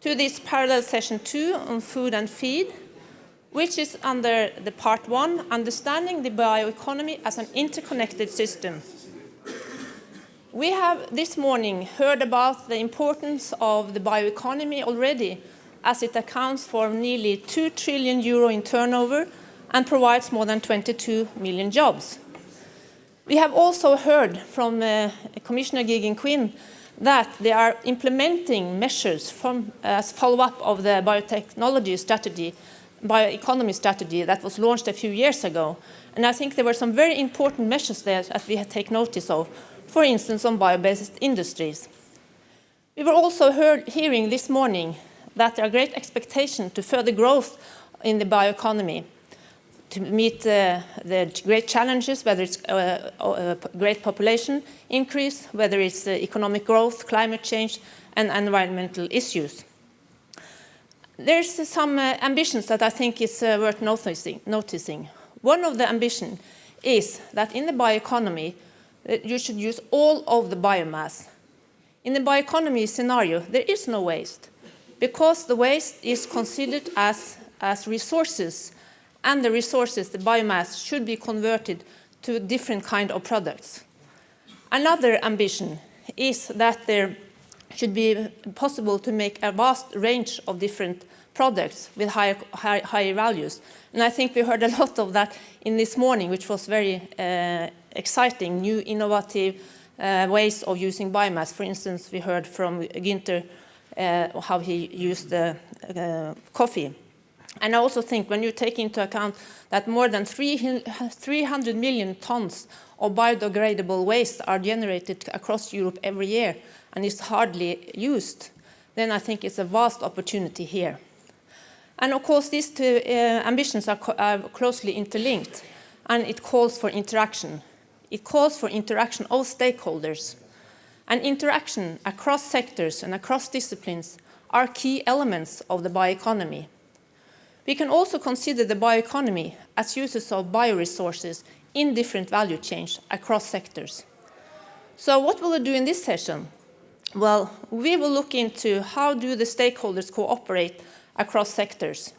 to this parallel session 2 on food and feed, which is under the part 1, Understanding the Bioeconomy as an Interconnected System. We have this morning heard about the importance of the bioeconomy already, as it accounts for nearly 2 trillion euro in turnover and provides more than 22 million jobs. We have also heard from Commissioner Geoghegan-Quinn that they are implementing measures as follow-up of the bioeconomy strategy that was launched a few years ago. And I think there were some very important measures there that we had take notice of, for instance, on bio-based industries. We were also hearing this morning that there are great expectations to further growth in the bioeconomy to meet the great challenges, whether it's great population increase, whether it's economic growth, climate change, and environmental issues. There's some ambitions that I think is worth noticing. One of the ambitions is that in the bioeconomy, you should use all of the biomass. In the bioeconomy scenario, there is no waste, because the waste is considered as resources, and the resources, the biomass, should be converted to a different kind of products. Another ambition is that there should be possible to make a vast range of different products with higher values. And I think we heard a lot of that in this morning, which was very exciting, new innovative ways of using biomass. For instance, we heard from Günther how he used coffee. And I also think when you take into account that more than 300 million tons of biodegradable waste are generated across Europe every year and is hardly used, then I think it's a vast opportunity here. And of course, these two ambitions are closely interlinked, and it calls for interaction. It calls for interaction of stakeholders. And interaction across sectors and across disciplines are key elements of the bioeconomy. We can also consider the bioeconomy as uses of bioresources in different value chains across sectors. So what will we do in this session? Well, we will look into how do the stakeholders cooperate across sectors.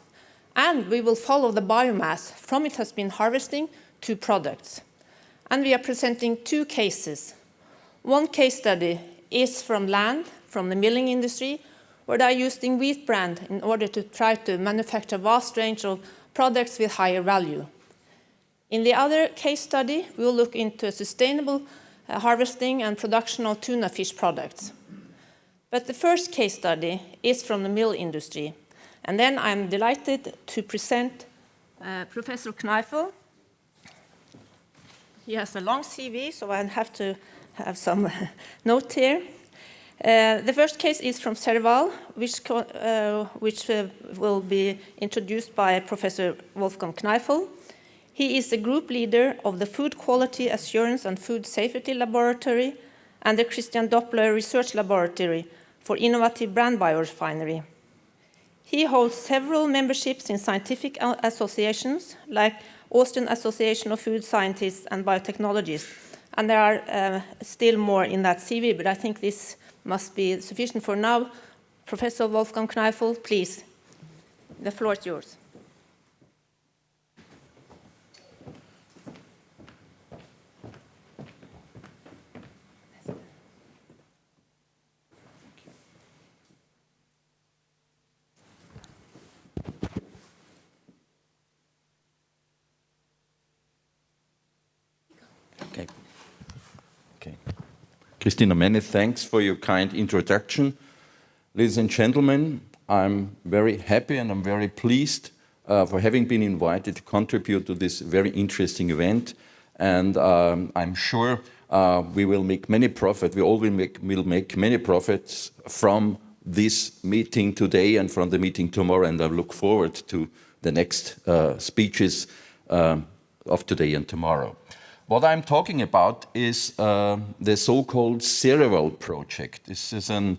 And we will follow the biomass from it has been harvesting to products. And we are presenting 2 cases. One case study is from land, from the milling industry, where they are using wheat bran in order to try to manufacture a vast range of products with higher value. In the other case study, we will look into sustainable harvesting and production of tuna fish products. But the first case study is from the mill industry. And then I'm delighted to present Professor Kneifel. He has a long CV, so I have to have some note here. The first case is from Serval, which will be introduced by Professor Wolfgang Kneifel. He is the group leader of the Food Quality Assurance and Food Safety Laboratory and the Christian Doppler Research Laboratory for Innovative Brand Biorefinery. He holds several memberships in scientific associations like Austrian Association of Food Scientists and Biotechnologists. And there are still more in that CV, but I think this must be sufficient for now. Professor Wolfgang Kneifel, please. The floor is yours. Okay. Christina, many thanks for your kind introduction. Ladies and gentlemen, I'm very happy and I'm very pleased for having been invited to contribute to this very interesting event. And I'm sure we will make many profits. We all will make many profits from this meeting today and from the meeting tomorrow. And I look forward to the next speeches of today and tomorrow. What I'm talking about is the so-called Cereval project. This is an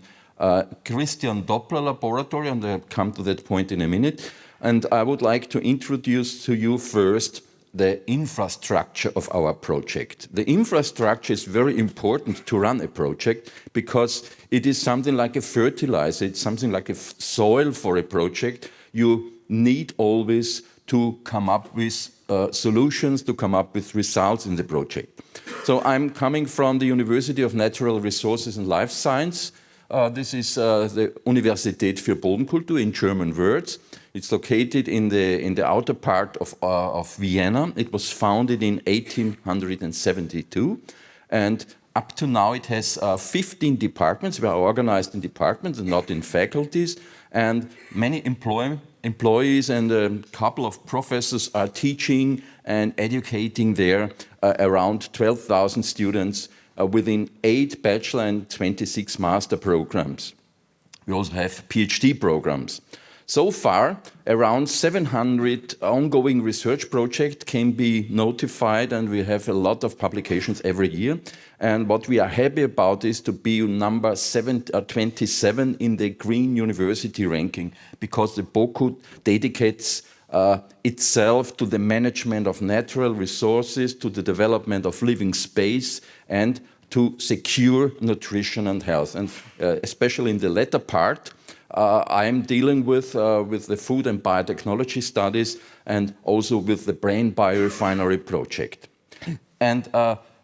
Christian Doppler laboratory, and I'll come to that point in a minute. And I would like to introduce to you first the infrastructure of our project. The infrastructure is very important to run a project because it is something like a fertilizer, it's something like a soil for a project. You need always to come up with solutions, to come up with results in the project. So I'm coming from the University of Natural Resources and Life Science. This is the Universität für Bodenkultur in German words. It's located in the outer part of Vienna. It was founded in 1872, and up to now it has 15 departments. We are organized in departments and not in faculties, and many employees and a couple of professors are teaching and educating there around 12,000 students within 8 bachelor and 26 master programs. We also have PhD programs. So far, around 700 ongoing research projects can be notified, and we have a lot of publications every year. And what we are happy about is to be number 27 in the Green University ranking, because the BOKU dedicates itself to the management of natural resources, to the development of living space, and to secure nutrition and health. And especially in the latter part, I am dealing with the food and biotechnology studies and also with the brain biorefinery project. And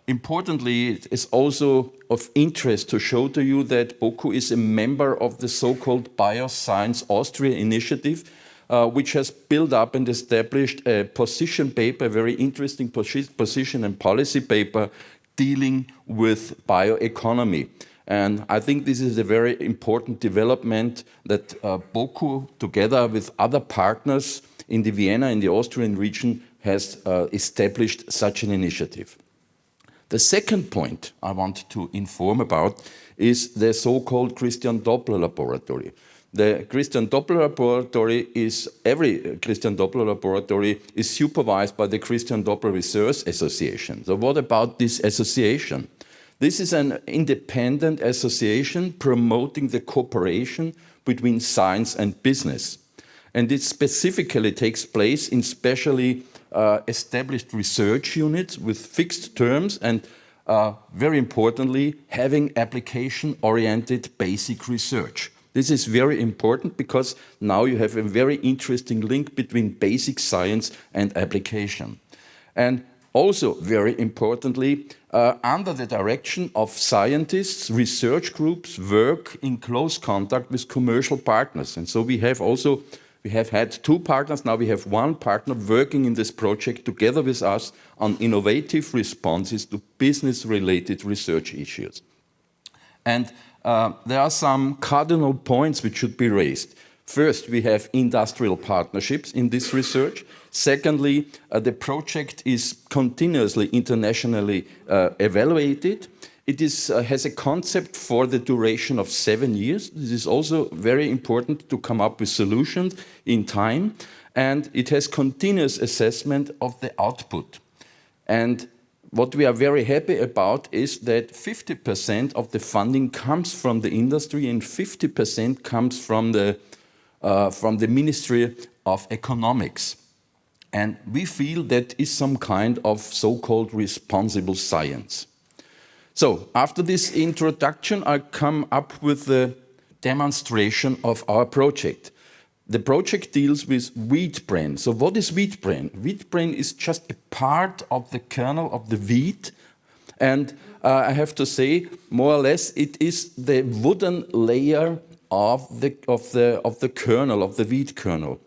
importantly, it is also of interest to show to you that BOKU is a member of the so-called Bioscience Austria initiative, which has built up and established a position paper, a very interesting position and policy paper dealing with bioeconomy. And I think this is a very important development that BOKU, together with other partners in the Vienna and the Austrian region, has established such an initiative. The second point I want to inform about is the so-called Christian Doppler laboratory. The Christian Doppler laboratory every Christian Doppler laboratory is supervised by the Christian Doppler Research Association. So what about this association? This is an independent association promoting the cooperation between science and business. And it specifically takes place in specially established research units with fixed terms and, very importantly, having application-oriented basic research. This is very important because now you have a very interesting link between basic science and application. And also, very importantly, under the direction of scientists, research groups work in close contact with commercial partners. And so we have had 2 partners, now we have 1 partner working in this project together with us on innovative responses to business-related research issues. And there are some cardinal points which should be raised. First, we have industrial partnerships in this research. Secondly, the project is continuously internationally evaluated. It has a concept for the duration of 7 years. This is also very important to come up with solutions in time. And it has continuous assessment of the output. And what we are very happy about is that 50% of the funding comes from the industry and 50% comes from the Ministry of Economics. And we feel that is some kind of so-called responsible science. So, after this introduction, I come up with the demonstration of our project. The project deals with wheat bran. So what is wheat bran? Wheat bran is just a part of the kernel of the wheat. And I have to say, more or less, it is the wooden layer of the kernel, of the wheat kernel.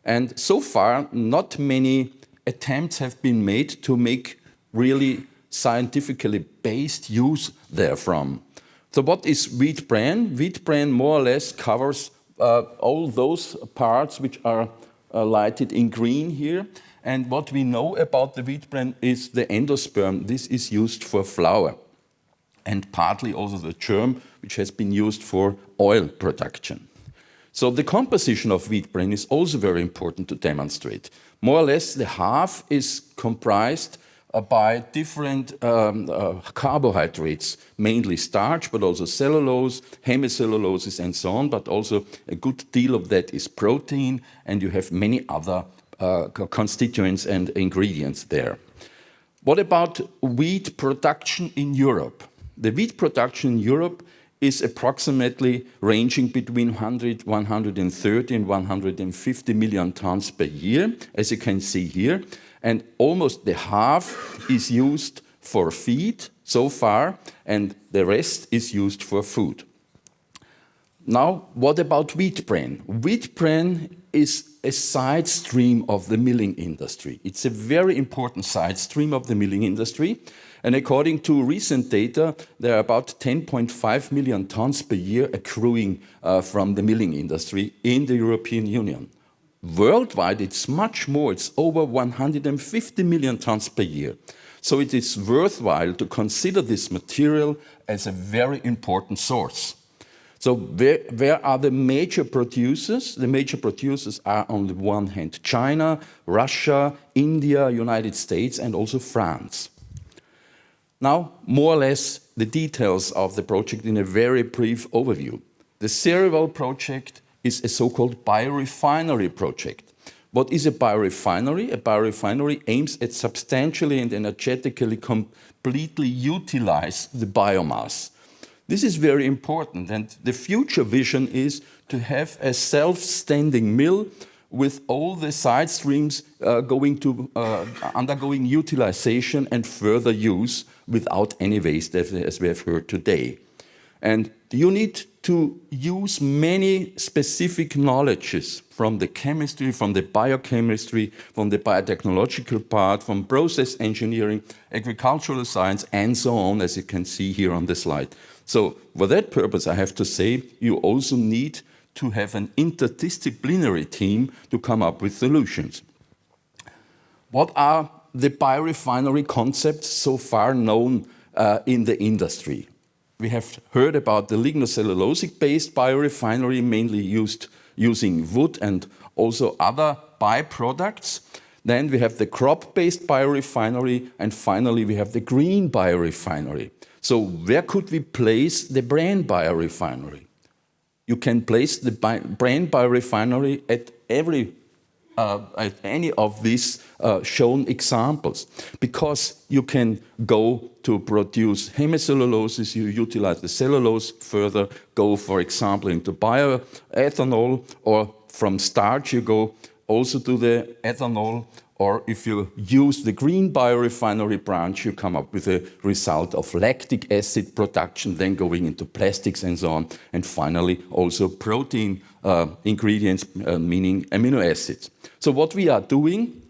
And so far, not many attempts have been made to make really scientifically based use therefrom. So what is wheat bran? Wheat bran more or less covers all those parts which are lighted in green here. And what we know about the wheat bran is the endosperm. This is used for flour. And partly also the germ, which has been used for oil production. So the composition of wheat bran is also very important to demonstrate. More or less, the half is comprised by different carbohydrates, mainly starch, but also cellulose, hemicelluloses, and so on. But also a good deal of that is protein, and you have many other constituents and ingredients there. What about wheat production in Europe? The wheat production in Europe is approximately ranging between 130 and 150 million tons per year, as you can see here. And almost the half is used for feed so far, and the rest is used for food. Now, what about wheat bran? Wheat bran is a side stream of the milling industry. It's a very important side stream of the milling industry. And according to recent data, there are about 10.5 million tons per year accruing from the milling industry in the European Union. Worldwide, it's much more. It's over 150 million tons per year. So it is worthwhile to consider this material as a very important source. So where are the major producers? The major producers are on the one hand China, Russia, India, United States, and also France. Now, more or less, the details of the project in a very brief overview. The Cereval project is a so-called biorefinery project. What is a biorefinery? A biorefinery aims at substantially and energetically completely utilize the biomass. This is very important, and the future vision is to have a self-standing mill with all the side streams undergoing utilization and further use without any waste, as we have heard today. And you need to use many specific knowledges from the chemistry, from the biochemistry, from the biotechnological part, from process engineering, agricultural science, and so on, as you can see here on the slide. So for that purpose, I have to say, you also need to have an interdisciplinary team to come up with solutions. What are the biorefinery concepts so far known in the industry? We have heard about the lignocellulosic-based biorefinery, mainly using wood and also other byproducts. Then we have the crop-based biorefinery, and finally we have the green biorefinery. So where could we place the bran biorefinery? You can place the bran biorefinery at any of these shown examples, because you can go to produce hemicelluloses, you utilize the cellulose, further go, for example, into bioethanol, or from starch you go also to the ethanol, or if you use the green biorefinery branch, you come up with a result of lactic acid production, then going into plastics and so on, and finally also protein ingredients, meaning amino acids. So what we are doing,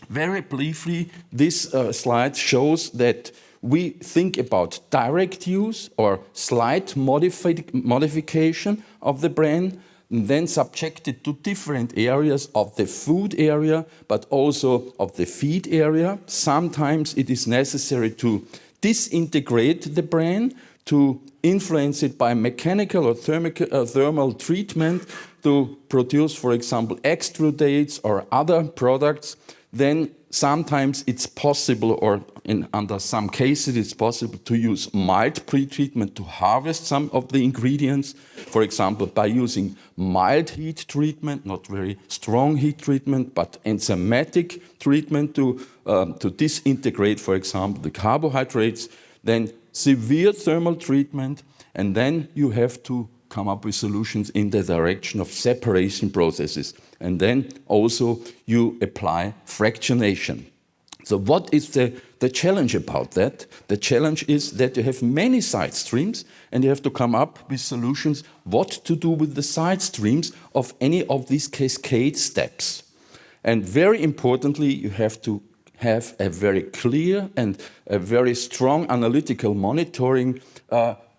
very briefly, this slide shows that we think about direct use or slight modification of the bran, and then subjected to different areas of the food area, but also of the feed area. Sometimes it is necessary to disintegrate the bran, to influence it by mechanical or thermal treatment to produce, for example, extrudates or other products. Then sometimes it's possible, or under some cases it's possible, to use mild pretreatment to harvest some of the ingredients, for example, by using mild heat treatment, not very strong heat treatment, but enzymatic treatment to disintegrate, for example, the carbohydrates. Then severe thermal treatment, and then you have to come up with solutions in the direction of separation processes. And then also you apply fractionation. So what is the challenge about that? The challenge is that you have many side streams, and you have to come up with solutions what to do with the side streams of any of these cascade steps. And very importantly, you have to have a very clear and a very strong analytical monitoring,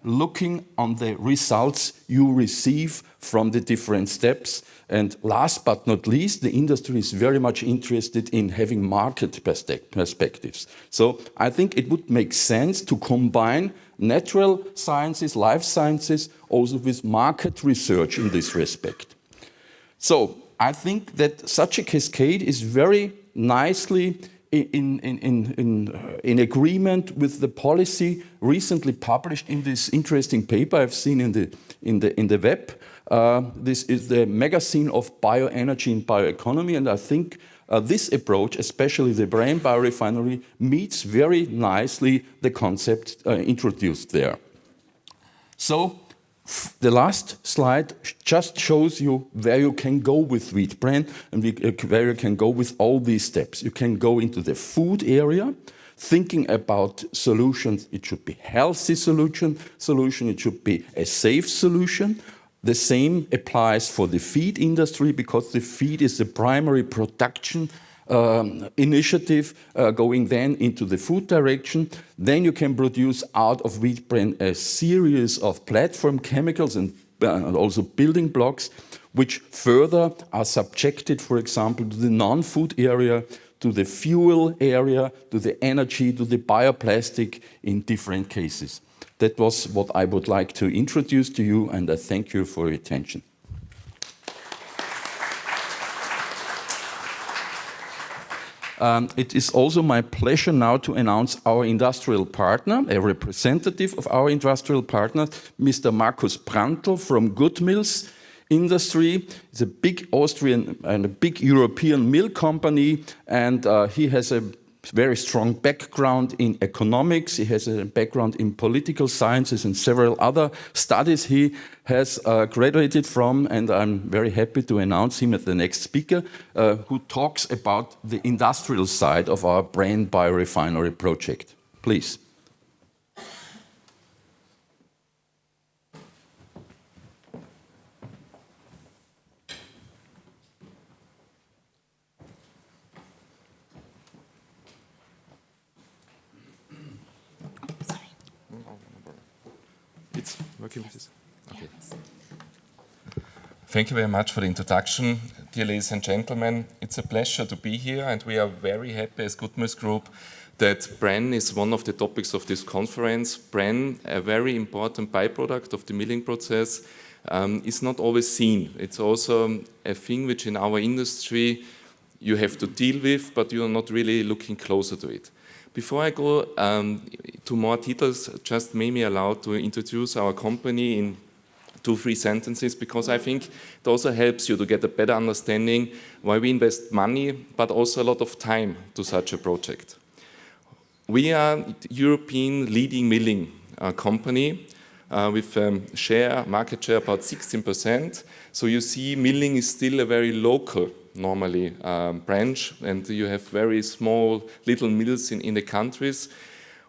looking on the results you receive from the different steps. And last but not least, the industry is very much interested in having market perspectives. So I think it would make sense to combine natural sciences, life sciences, also with market research in this respect. So I think that such a cascade is very nicely in agreement with the policy recently published in this interesting paper I've seen in the web This is the magazine of bioenergy and bioeconomy, and I think this approach, especially the Brain biorefinery, meets very nicely the concept introduced there. So the last slide just shows you where you can go with wheat bran and where you can go with all these steps. You can go into the food area, thinking about solutions. It should be healthy solution. It should be a safe solution. The same applies for the feed industry, because the feed is the primary production initiative going then into the food direction. Then you can produce out of wheat bran a series of platform chemicals and also building blocks, which further are subjected, for example, to the non-food area, to the fuel area, to the energy, to the bioplastic in different cases. That was what I would like to introduce to you, and I thank you for your attention. It is also my pleasure now to announce our industrial partner, a representative of our industrial partner, Mr. Markus Prantl from Goodmills Industry. It's a big Austrian and a big European mill company, and he has a very strong background in economics. He has a background in political sciences and several other studies he has graduated from, and I'm very happy to announce him as the next speaker, who talks about the industrial side of our Brain biorefinery project. Please. It's working with this? Okay. Thank you very much for the introduction, dear ladies and gentlemen. It's a pleasure to be here, and we are very happy as Goodmills Group that bran is one of the topics of this conference. Bran, a very important byproduct of the milling process, is not always seen. It's also a thing which in our industry you have to deal with, but you are not really looking closer to it. Before I go to more details, just may me allow to introduce our company in 2-3 sentences, because I think it also helps you to get a better understanding why we invest money, but also a lot of time to such a project. We are European leading milling company with market share about 16%. So you see, milling is still a very local normally branch, and you have very small little mills in the countries.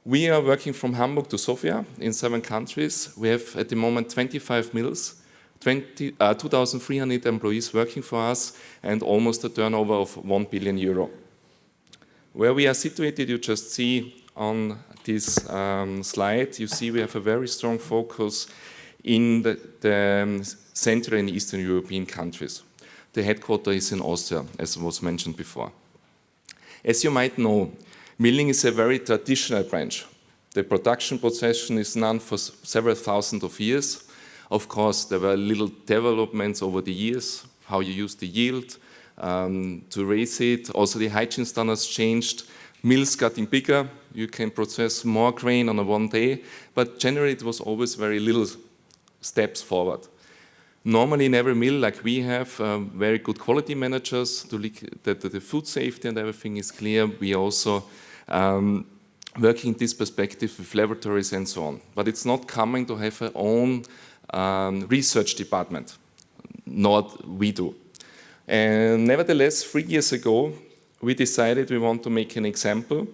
We are working from Hamburg to Sofia in 7 countries. We have at the moment 25 mills, 2,300 employees working for us, and almost a turnover of 1 billion euro. Where we are situated, you just see on this slide, you see we have a very strong focus in the Central and Eastern European countries. The headquarters is in Austria, as was mentioned before. As you might know, milling is a very traditional branch. The production process is known for several thousands of years. Of course, there were little developments over the years, how you use the yield to raise it. Also, the hygiene standards changed. Mills getting bigger, you can process more grain on a one day, but generally it was always very little steps forward. Normally in every mill, like we have, very good quality managers to look that the food safety and everything is clear. We also working this perspective with laboratories and so on. But it's not coming to have our own research department, not we do. And nevertheless, 3 years ago, we decided we want to make an example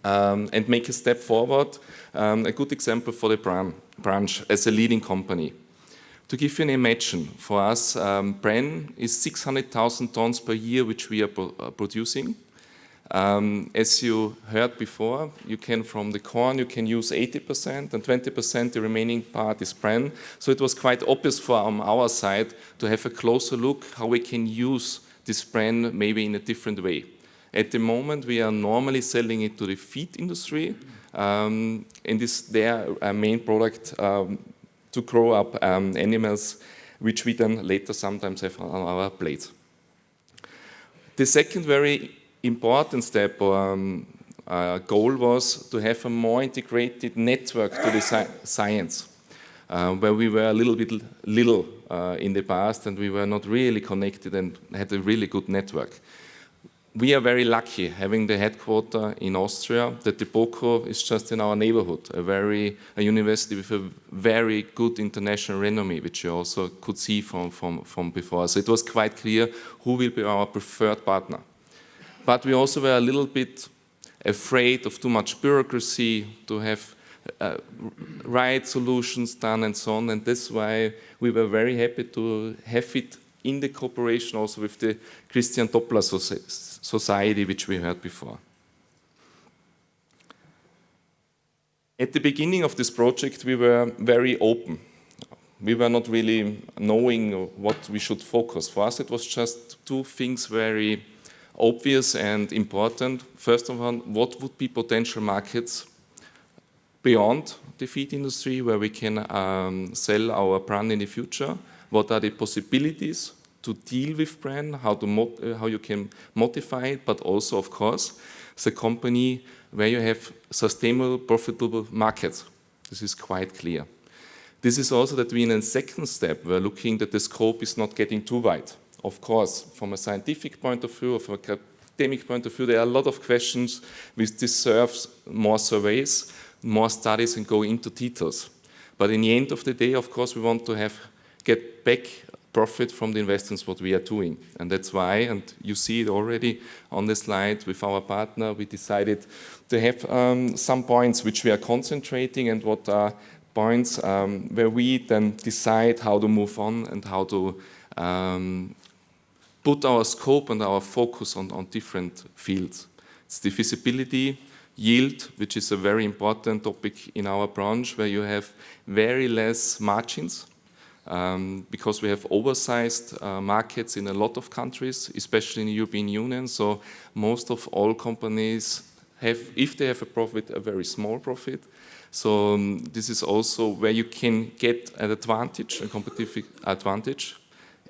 and make a step forward, a good example for the branch as a leading company. To give you an imagine, for us, bran is 600,000 tons per year, which we are producing. As you heard before, you can, from the corn, you can use 80%, and 20% the remaining part is bran. So it was quite obvious from our side to have a closer look how we can use this bran maybe in a different way. At the moment, we are normally selling it to the feed industry, and it's their main product to grow up animals, which we then later sometimes have on our plate. The second very important step or goal was to have a more integrated network to the science. where we were a little bit little in the past, and we were not really connected and had a really good network. We are very lucky having the headquarters in Austria, that the BOKU is just in our neighborhood, a university with a very good international renommee, which you also could see from before. So it was quite clear who will be our preferred partner. But we also were a little bit afraid of too much bureaucracy, to have right solutions done and so on, and that's why we were very happy to have it in the cooperation also with the Christian Doppler Society, which we heard before. At the beginning of this project, we were very open. We were not really knowing what we should focus. For us, it was just two things very obvious and important. First of all, what would be potential markets beyond the feed industry where we can sell our brand in the future? What are the possibilities to deal with brand, how you can modify it, but also, of course, as a company where you have sustainable, profitable markets. This is quite clear. This is also that we, in a second step, were looking that the scope is not getting too wide. Of course, from a scientific point of view, from an academic point of view, there are a lot of questions which deserves more surveys, more studies, and go into details. But in the end of the day, of course, we want to get back profit from the investments what we are doing. And that's why, and you see it already on the slide with our partner, we decided to have some points which we are concentrating, and what are points where we then decide how to move on and how to put our scope and our focus on different fields. It's the feasibility, yield, which is a very important topic in our branch, where you have very less margins, because we have oversized markets in a lot of countries, especially in the European Union. So most of all companies have, if they have a profit, a very small profit. So this is also where you can get an advantage, a competitive advantage,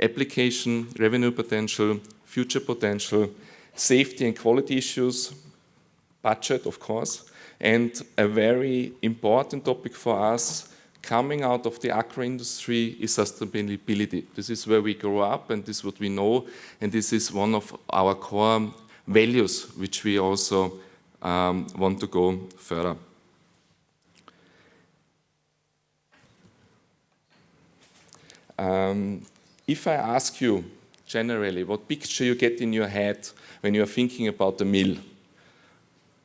application, revenue potential, future potential, safety and quality issues, budget, of course, and a very important topic for us coming out of the agro industry is sustainability. This is where we grow up, and this is what we know, and this is one of our core values, which we also want to go further. If I ask you generally what picture you get in your head when you are thinking about the mill,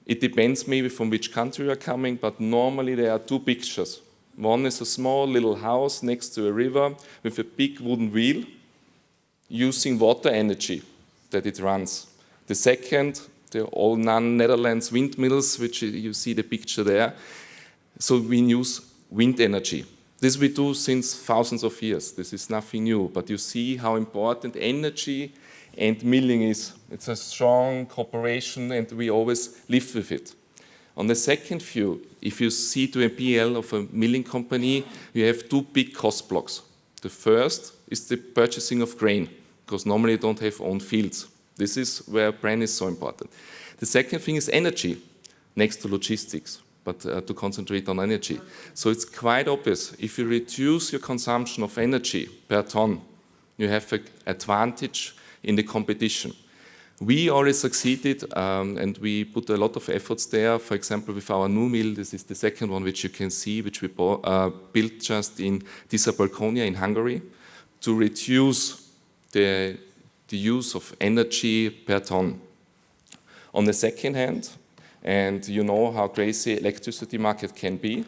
it depends maybe from which country you are coming, but normally there are two pictures. One is a small little house next to a river with a big wooden wheel using water energy that it runs. The second, the all Netherlands windmills, which you see the picture there. So we use wind energy. This we do since thousands of years. This is nothing new, but you see how important energy and milling is. It's a strong cooperation, and we always live with it. On the second view, if you see to a PL of a milling company, you have two big cost blocks. The first is the purchasing of grain, because normally you don't have own fields. This is where brand is so important. The second thing is energy, next to logistics, but to concentrate on energy. So it's quite obvious, if you reduce your consumption of energy per ton, you have an advantage in the competition. We already succeeded, and we put a lot of efforts there. For example, with our new mill, this is the second one which you can see, which we built just in Tisza-Bolconia in Hungary, to reduce the use of energy per ton. On the second hand, and you know how crazy electricity market can be,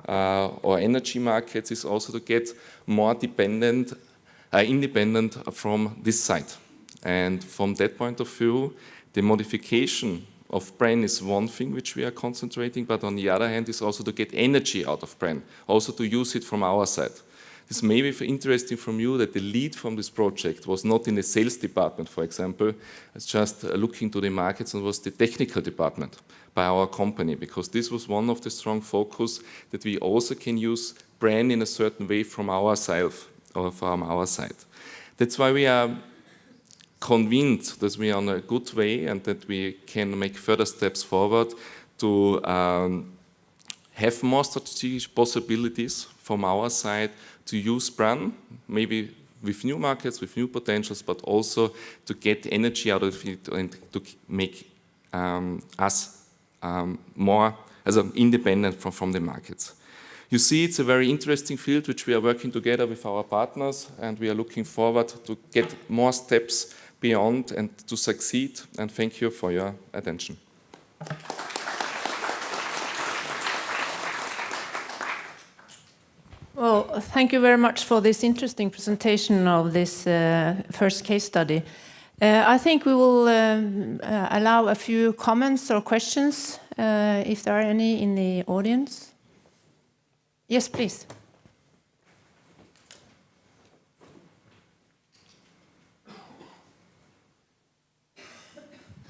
or energy markets, is also to get more independent from this side. And from that point of view, the modification of bran is one thing which we are concentrating, but on the other hand is also to get energy out of bran, also to use it from our side. This may be interesting from you that the lead from this project was not in the sales department, for example. It's just looking to the markets, and was the technical department by our company, because this was one of the strong focus that we also can use bran in a certain way from ourselves or from our side. That's why we are convinced that we are on a good way and that we can make further steps forward to have more strategic possibilities from our side to use Bran, maybe with new markets, with new potentials, but also to get energy out of it and to make us more independent from the markets. You see, it's a very interesting field which we are working together with our partners, and we are looking forward to get more steps beyond and to succeed. And thank you for your attention. Well, thank you very much for this interesting presentation of this first case study. I think we will allow a few comments or questions, if there are any in the audience. Yes, please.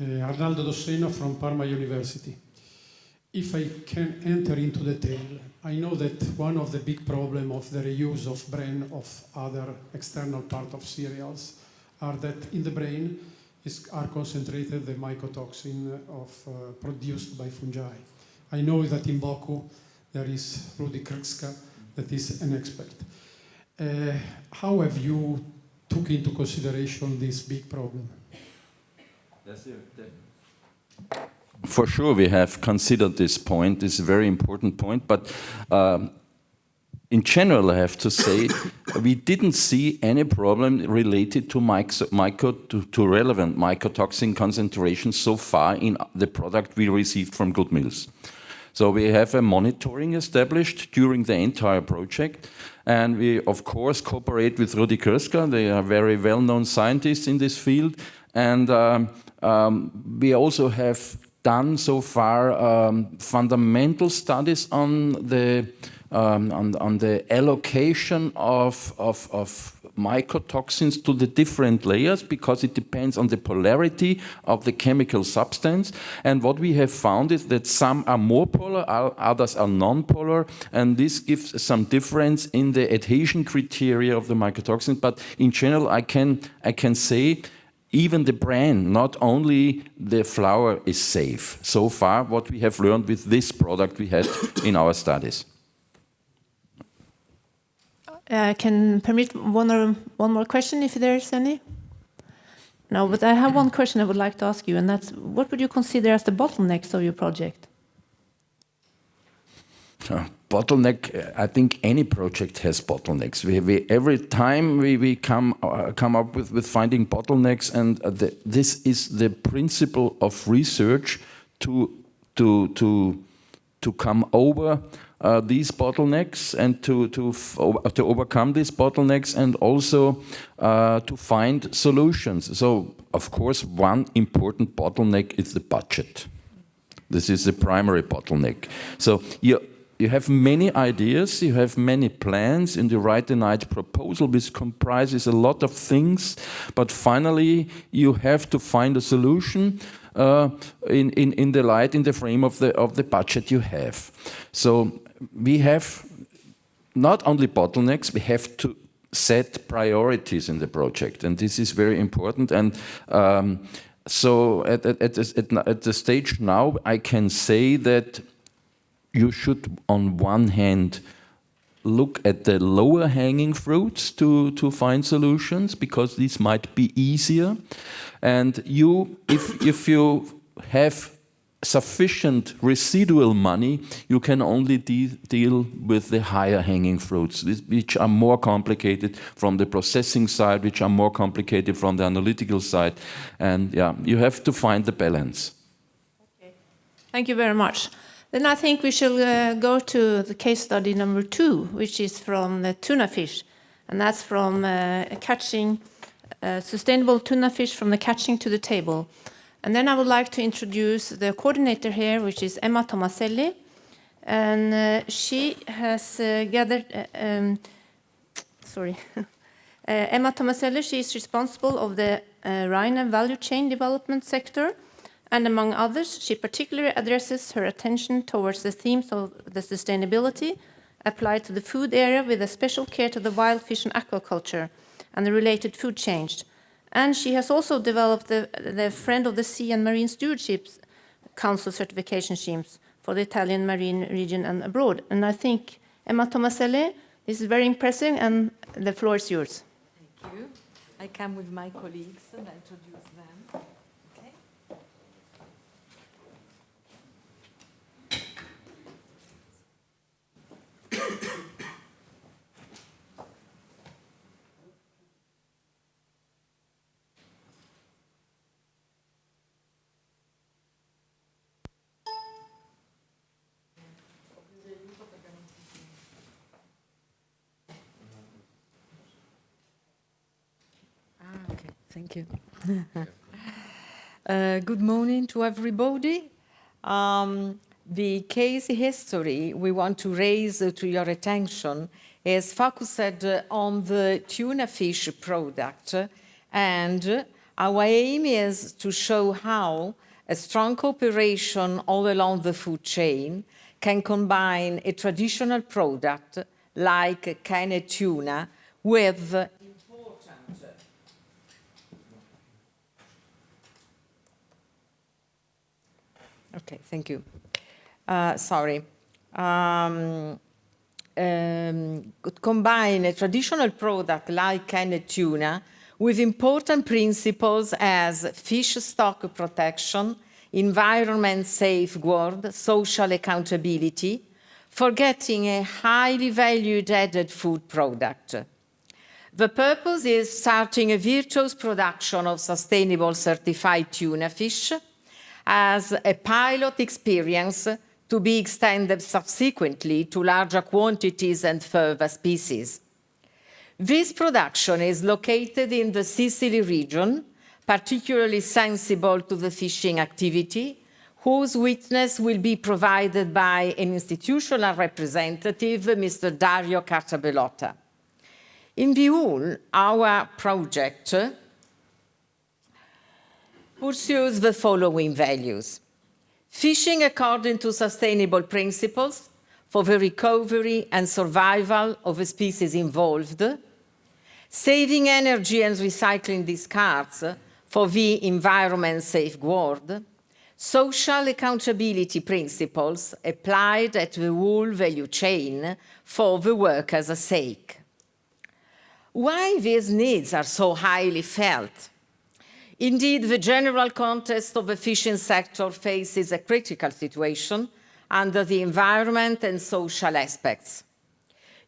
Arnaldo Dosseno from Parma University. If I can enter into detail, I know that one of the big problems of the reuse of brain of other external part of cereals are that in the brain are concentrated the mycotoxin produced by fungi. I know that in Boku there is Rudi Krkska that is an expert. How have you took into consideration this big problem? For sure, we have considered this point. This is a very important point. But in general, I have to say, we didn't see any problem related to relevant mycotoxin concentration so far in the product we received from good mills. So we have a monitoring established during the entire project. And we, of course, cooperate with Rudi Krkska. They are very well-known scientists in this field. And we also have done so far fundamental studies on the allocation of mycotoxins to the different layers, because it depends on the polarity of the chemical substance. And what we have found is that some are more polar, others are non-polar, and this gives some difference in the adhesion criteria of the mycotoxins. But in general, I can say even the bran, not only the flour, is safe. So far, what we have learned with this product we had in our studies. I can permit one more question, if there is any. No, but I have one question I would like to ask you, and that's, what would you consider as the bottlenecks of your project? Bottleneck, I think any project has bottlenecks. Every time we come up with finding bottlenecks, and this is the principle of research to come over these bottlenecks and to overcome these bottlenecks, and also to find solutions. So, of course, one important bottleneck is the budget. This is the primary bottleneck. So you have many ideas, you have many plans, and you write the night proposal, which comprises a lot of things, but finally you have to find a solution in the frame of the budget you have. So we have not only bottlenecks, we have to set priorities in the project, and this is very important. And so at the stage now, I can say that you should, on one hand, look at the lower hanging fruits to find solutions, because these might be easier. And if you have sufficient residual money, you can only deal with the higher hanging fruits, which are more complicated from the processing side, which are more complicated from the analytical side. And yeah, you have to find the balance. Okay. Thank you very much. Then I think we shall go to the case study number 2, which is from the tuna fish. And that's from catching sustainable tuna fish from the catching to the table. And then I would like to introduce the coordinator here, which is Emma Tomaselli. And she has gathered... Emma Tomaselli, she is responsible of the Rhine value chain development sector. And among others, she particularly addresses her attention towards the themes of the sustainability applied to the food area, with a special care to the wild fish and aquaculture and the related food chain. And she has also developed the Friend of the Sea and Marine Stewardship Council certification schemes for the Italian marine region and abroad. And I think, Emma Tomaselli, This is very impressive, and the floor is yours. Thank you. I come with my colleagues and I introduce them. Okay. Okay, thank you. Good morning to everybody. The case history we want to raise to your attention is focused on the tuna fish product, and our aim is to show how a strong cooperation all along the food chain can combine a traditional product like canned tuna with Okay, thank you. Combine a traditional product like canned tuna with important principles as fish stock protection, environment safeguard, social accountability, for getting a highly valued added food product. The purpose is starting a virtuous production of sustainable certified tuna fish as a pilot experience to be extended subsequently to larger quantities and further species. This production is located in the Sicily region, particularly sensible to the fishing activity, whose witness will be provided by an institutional representative, Mr. Dario Cartabellotta. In Viul, our project pursues the following values: fishing according to sustainable principles for the recovery and survival of the species involved, saving energy and recycling discards for the environment safeguard, social accountability principles applied at the whole value chain for the workers' sake. Why these needs are so highly felt? Indeed, the general context of the fishing sector faces a critical situation under the environment and social aspects.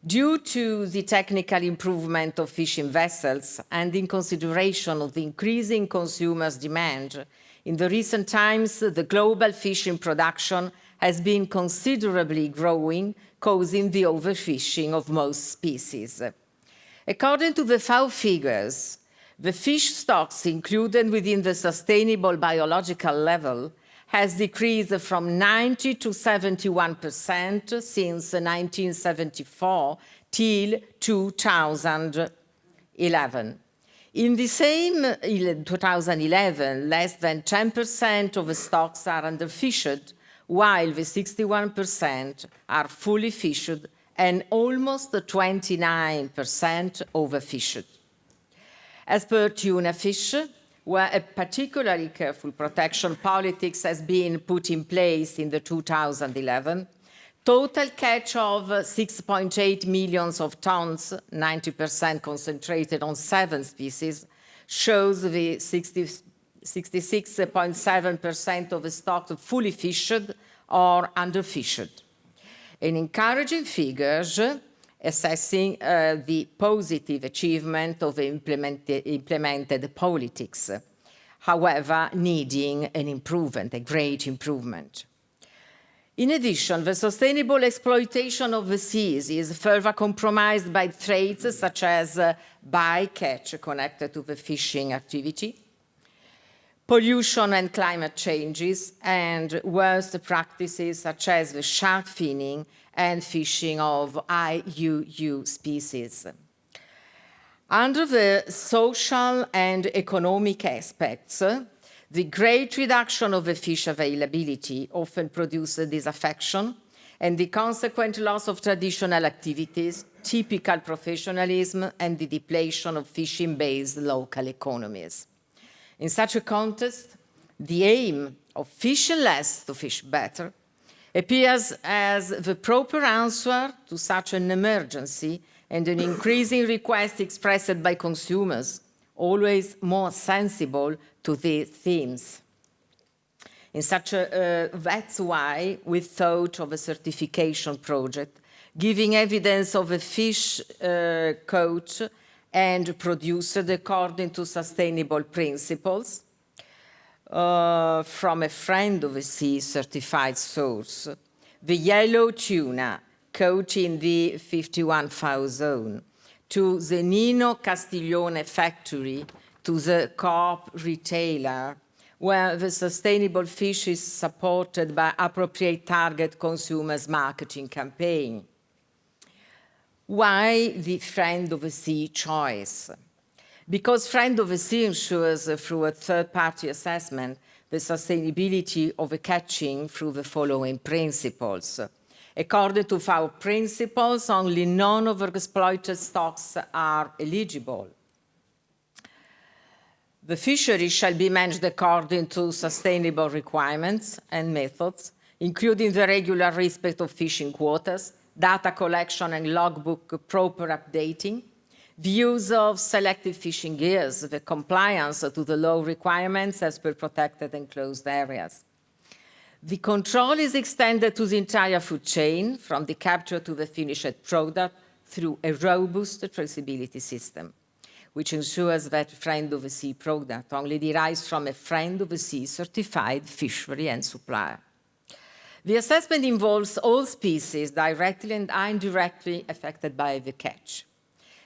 Due to the technical improvement of fishing vessels and in consideration of the increasing consumers' demand, in the recent times, the global fishing production has been considerably growing, causing the overfishing of most species. According to the FAO figures, the fish stocks included within the sustainable biological level has decreased from 90 to 71% since 1974 till 2011. In the same 2011, less than 10% of the stocks are underfished, while the 61% are fully fished and almost 29% overfished. As per tuna fish, where a particularly careful protection politics has been put in place in the 2011, total catch of 6.8 million of tons, 90% concentrated on 7 species, shows the 66.7% of the stock fully fished or underfished. An encouraging figures assessing the positive achievement of implemented politics, however, needing an improvement, a great improvement. In addition, the sustainable exploitation of the seas is further compromised by traits such as bycatch connected to the fishing activity, pollution and climate changes, and worst practices such as the shark finning and fishing of IUU species. Under the social and economic aspects, the great reduction of the fish availability often produces disaffection, and the consequent loss of traditional activities, typical professionalism, and the depletion of fishing-based local economies. In such a context, the aim of fishing less to fish better appears as the proper answer to such an emergency and an increasing request expressed by consumers, always more sensible to these themes. That's why we thought of a certification project, giving evidence of a fish caught and produced according to sustainable principles from a friend of the sea certified source. The yellow tuna caught in the 51-foul zone, to the Nino Castiglione factory, to the carp retailer, where the sustainable fish is supported by appropriate target consumers marketing campaign. Why the Friend of the Sea choice? Because Friend of the Sea ensures through a third-party assessment the sustainability of the catching through the following principles. According to our principles, only non-overexploited stocks are eligible. The fishery shall be managed according to sustainable requirements and methods, including the regular respect of fishing quotas, data collection and logbook proper updating, the use of selective fishing gears, the compliance to the law requirements as per protected and closed areas. The control is extended to the entire food chain, from the capture to the finished product, through a robust traceability system, which ensures that Friend of the Sea product only derives from a Friend of the Sea certified fishery and supplier. The assessment involves all species directly and indirectly affected by the catch.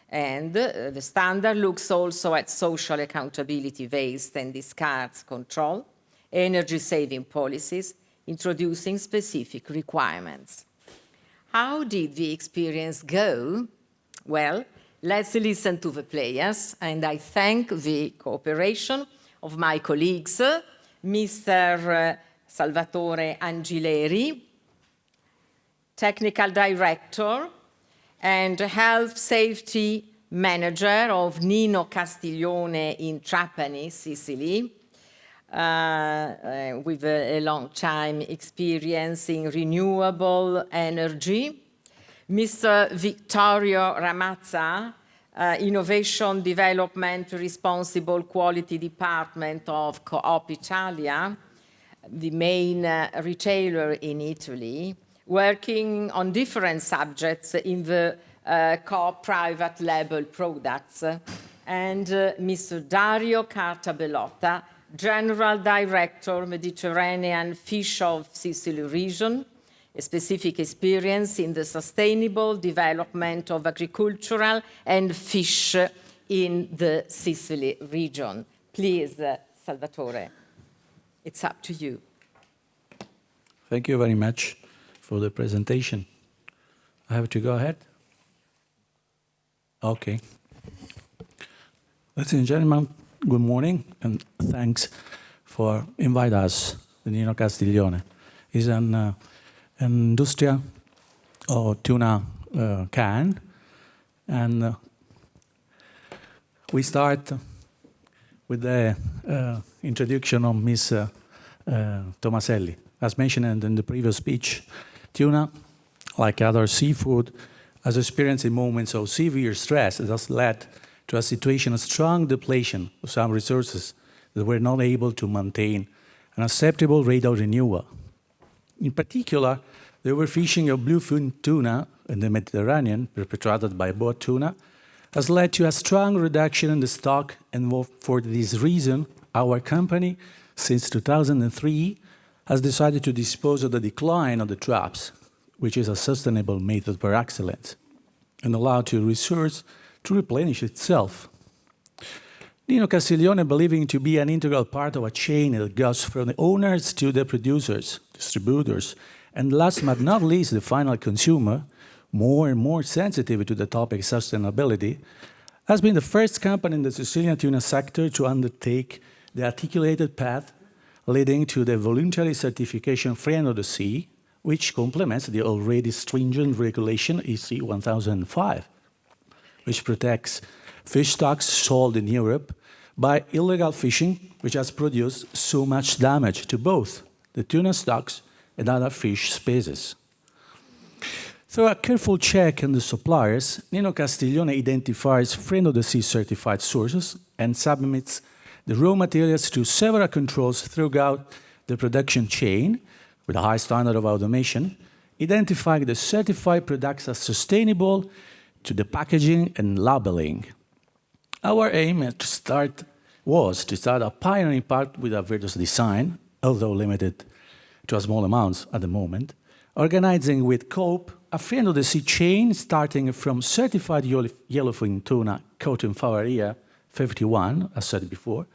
And the standard looks also at social accountability, waste and discards control, energy-saving policies, introducing specific requirements. How did the experience go? Well, let's listen to the players, and I thank the cooperation of my colleagues, Mr. Salvatore Angileri, Technical Director and Health Safety Manager of Nino Castiglione in Trapani, Sicily, with a long time experience in renewable energy. Mr. Vittorio Ramazza, Innovation Development Responsible Quality Department of Coop Italia, the main retailer in Italy, working on different subjects in the Coop private label products, and Mr. Dario Cartabellotta, General Director, Mediterranean Fish of Sicily region, a specific experience in the sustainable development of agricultural and fish in the Sicily region. Please, Salvatore, it's up to you. Thank you very much for the presentation. I have to go ahead? Okay. Ladies and gentlemen, good morning, and thanks for inviting us to Nino Castiglione. It's an industria of tuna can, and we start with the introduction of Ms. Tomaselli. As mentioned in the previous speech, tuna, like other seafood, has experienced moments of severe stress that has led to a situation of strong depletion of some resources that were not able to maintain an acceptable rate of renewal. In particular, the overfishing of bluefin tuna in the Mediterranean, perpetrated by boat tuna, has led to a strong reduction in the stock, and for this reason, our company, since 2003, has decided to dispose of the decline of the traps, which is a sustainable method per excellence, and allow to resource to replenish itself. Nino Castiglione, believing to be an integral part of a chain that goes from the owners to the producers, distributors, and last but not least, the final consumer, more and more sensitive to the topic sustainability, has been the first company in the Sicilian tuna sector to undertake the articulated path leading to the voluntary certification Friend of the Sea, which complements the already stringent regulation EC 1005, which protects fish stocks sold in Europe by illegal fishing, which has produced so much damage to both the tuna stocks and other fish species. Through a careful check on the suppliers, Nino Castiglione identifies friend of the sea certified sources and submits the raw materials to several controls throughout the production chain with a high standard of automation, identifying the certified products as sustainable to the packaging and labeling. Our aim was to start a pioneering part with a virtuous design, although limited to a small amounts at the moment, organizing with COPE a friend of the sea chain starting from certified yellowfin tuna caught in Favaria 51, as said before,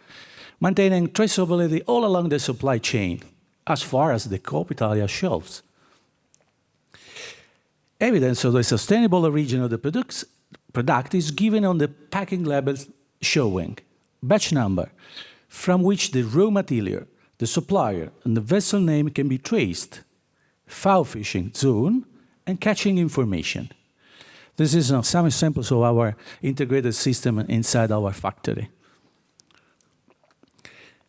maintaining traceability all along the supply chain, as far as the COPE Italia shelves. Evidence of the sustainable origin of the product is given on the packing labels showing batch number, from which the raw material, the supplier, and the vessel name can be traced, foul fishing zone, and catching information. This is some examples of our integrated system inside our factory.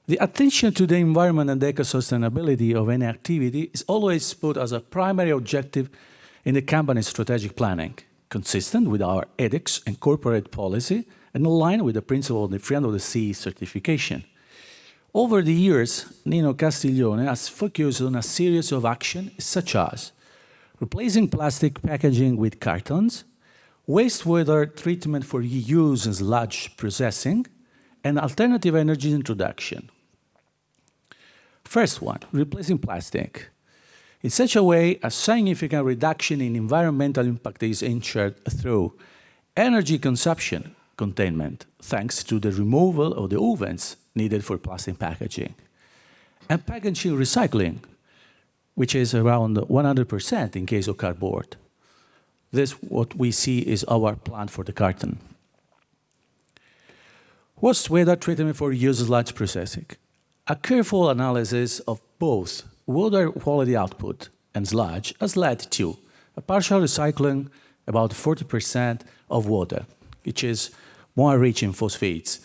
The attention to the environment and eco-sustainability of any activity is always put as a primary objective in the company's strategic planning, consistent with our ethics and corporate policy and aligned with the principle of the Friend of the Sea certification. Over the years, Nino Castiglione has focused on a series of actions such as replacing plastic packaging with cartons, wastewater treatment for reuse and sludge processing, and alternative energy introduction. First one, replacing plastic. In such a way, a significant reduction in environmental impact is ensured through energy consumption containment, thanks to the removal of the ovens needed for plastic packaging, and packaging recycling, which is around 100% in case of cardboard. This, what we see, is our plan for the carton. Wastewater treatment for reuse sludge processing. A careful analysis of both water quality output and sludge has led to a partial recycling, about 40% of water, which is more rich in phosphates,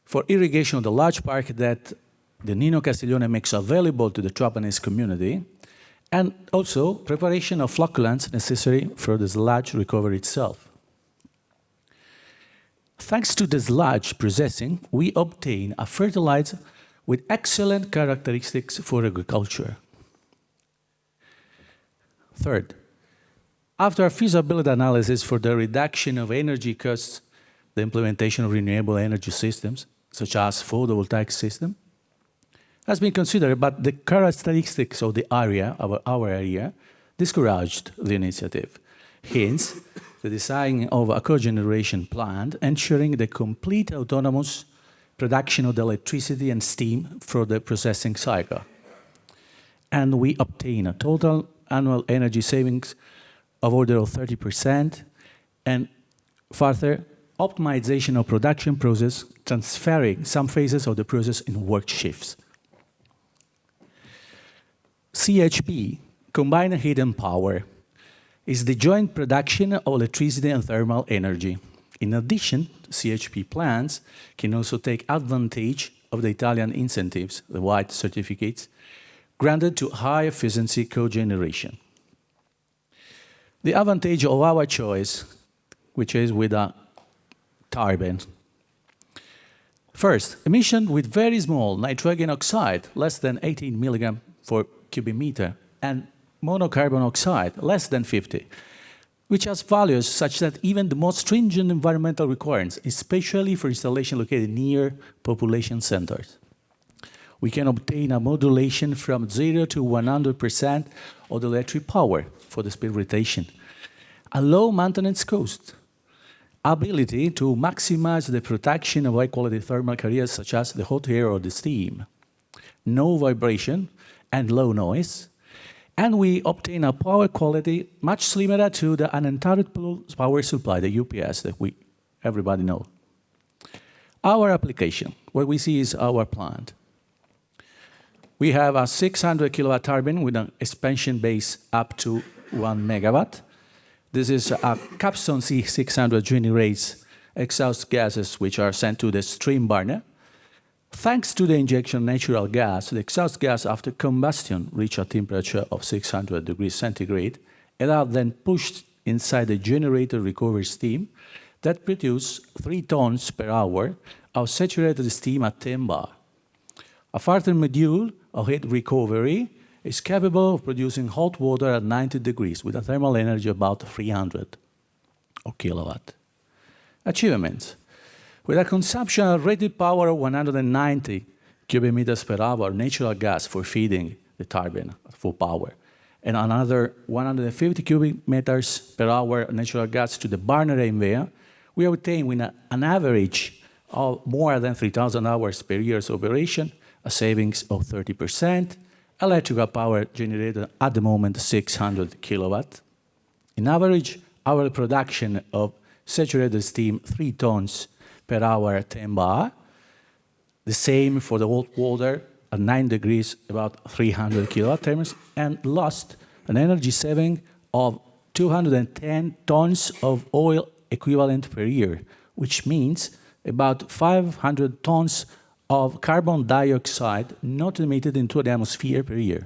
for irrigation of the large park that the Nino Castiglione makes available to the Japanese community, and also preparation of flocculants necessary for the sludge recovery itself. Thanks to the sludge processing, we obtain a fertilizer with excellent characteristics for agriculture. Third, after a feasibility analysis for the reduction of energy costs, the implementation of renewable energy systems, such as photovoltaic system, has been considered, but the characteristics of the area, of our area, discouraged the initiative. Hence, the design of a cogeneration plant ensuring the complete autonomous production of the electricity and steam for the processing cycle. And we obtain a total annual energy savings of order of 30%, and further optimization of production process, transferring some phases of the process in work shifts. CHP, combined heat and power, is the joint production of electricity and thermal energy. In addition, CHP plants can also take advantage of the Italian incentives, the white certificates, granted to high efficiency cogeneration. The advantage of our choice, which is with a turbine. First, emission with very small nitrogen oxide, less than 18 milligram per cubic meter, and monocarbon oxide, less than 50, which has values such that even the most stringent environmental requirements, especially for installation located near population centers. We can obtain a modulation from 0 to 100% of the electric power for the speed rotation, a low maintenance cost, ability to maximize the protection of high-quality thermal carriers such as the hot air or the steam, no vibration and low noise, and we obtain a power quality much similar to the uninterruptible power supply, the UPS that everybody know. Our application, what we see is our plant. We have a 600 kilowatt turbine with an expansion base up to 1 megawatt. This is a Capstone C600 generates exhaust gases which are sent to the stream burner. Thanks to the injection of natural gas, the exhaust gas after combustion reach a temperature of 600 degrees centigrade and are then pushed inside the generator recovery steam that produce 3 tons per hour of saturated steam at 10 bar. A further module of heat recovery is capable of producing hot water at 90 degrees with a thermal energy of about 300 kilowatt. Achievements. With a consumption of rated power of 190 cubic meters per hour natural gas for feeding the turbine for power, and another 150 cubic meters per hour natural gas to the burner area, we obtain with an average of more than 3,000 hours per year's operation, a savings of 30%, electrical power generated at the moment 600 kilowatt. In average, our production of saturated steam 3 tons per hour at 10 bar, the same for the hot water at 9 degrees, about 300 kilowatt terms, and lost an energy saving of 210 tons of oil equivalent per year, which means about 500 tons of carbon dioxide not emitted into the atmosphere per year.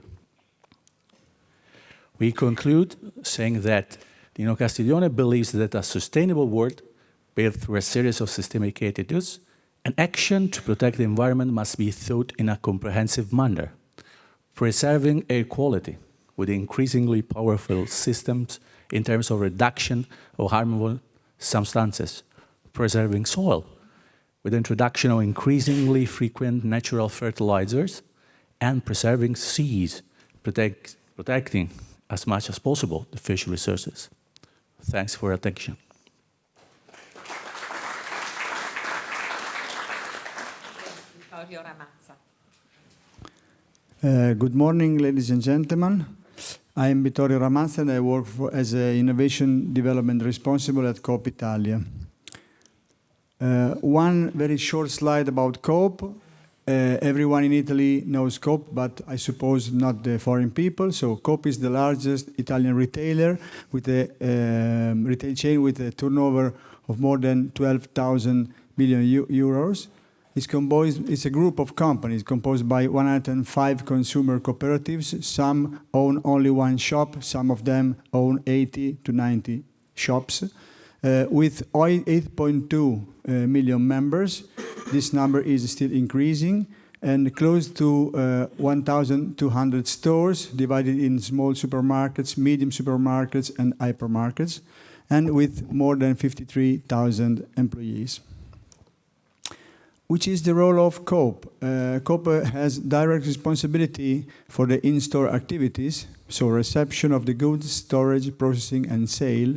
We conclude saying that Dino Castiglione believes that a sustainable world, built through a series of systemic attitudes, an action to protect the environment must be thought in a comprehensive manner, preserving air quality with increasingly powerful systems in terms of reduction of harmful substances, preserving soil with the introduction of increasingly frequent natural fertilizers, and preserving seas, protecting as much as possible the fish resources. Thanks for your attention. Good morning, ladies and gentlemen. I am Vittorio Ramazza and I work as an innovation development responsible at Coop Italia. One very short slide about Coop. Everyone in Italy knows Coop, but I suppose not the foreign people. So Coop is the largest Italian retailer with a retail chain with a turnover of more than 12,000 billion euros. It's a group of companies composed by 105 consumer cooperatives. Some own only one shop, some of them own 80 to 90 shops. With 8.2 million members, this number is still increasing, and close to 1,200 stores divided in small supermarkets, medium supermarkets, and hypermarkets, and with more than 53,000 employees. Which is the role of Coop? Coop has direct responsibility for the in-store activities, so reception of the goods, storage, processing, and sale,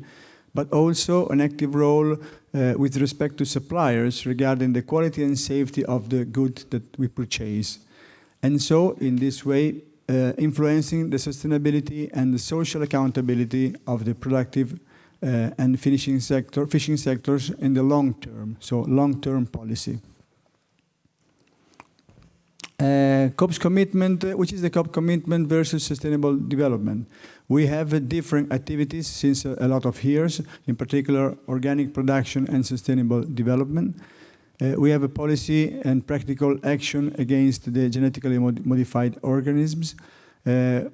but also an active role with respect to suppliers regarding the quality and safety of the goods that we purchase. And so, in this way, influencing the sustainability and the social accountability of the productive and fishing sectors in the long term, so long-term policy. Coop's commitment, which is the Coop commitment versus sustainable development. We have different activities since a lot of years, in particular organic production and sustainable development. We have a policy and practical action against the genetically modified organisms.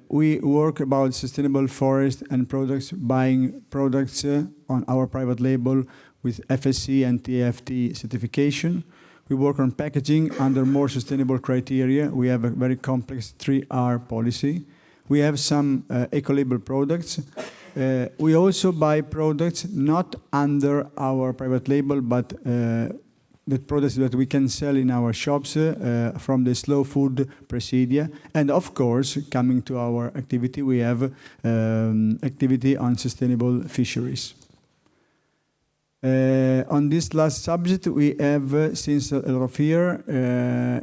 We work about sustainable forest and products, buying products on our private label with FSC and TFT certification. We work on packaging under more sustainable criteria. We have a very complex 3R policy. We have some eco-label products. We also buy products not under our private label, but the products that we can sell in our shops from the slow food procedure. And of course, coming to our activity, we have activity on sustainable fisheries. On this last subject, we have, since a lot of years,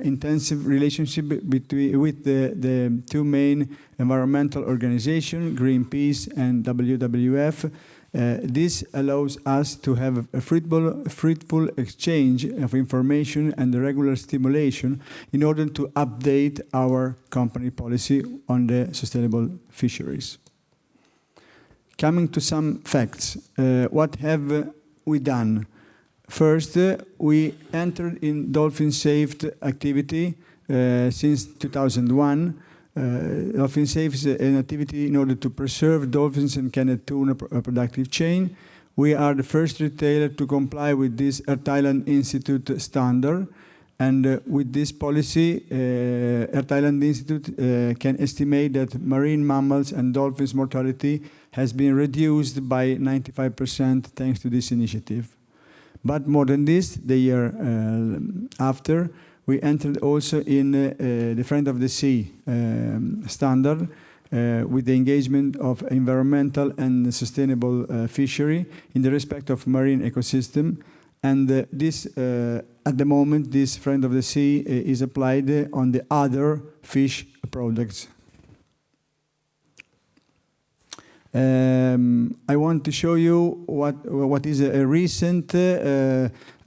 intensive relationship with the two main environmental organizations, Greenpeace and WWF. This allows us to have a fruitful exchange of information and the regular stimulation in order to update our company policy on the sustainable fisheries. Coming to some facts, what have we done? First, we entered in dolphin safe activity since 2001. Dolphin Safe is an activity in order to preserve dolphins and canned tuna productive chain. We are the first retailer to comply with this Earth Island Institute standard. And with this policy, Earth Island Institute can estimate that marine mammals and dolphins mortality has been reduced by 95% thanks to this initiative. But more than this, the year after, we entered also in the Friend of the Sea standard with the engagement of environmental and sustainable fishery in the respect of marine ecosystem. And this, at the moment, this Friend of the Sea is applied on the other fish products. I want to show you what is a recent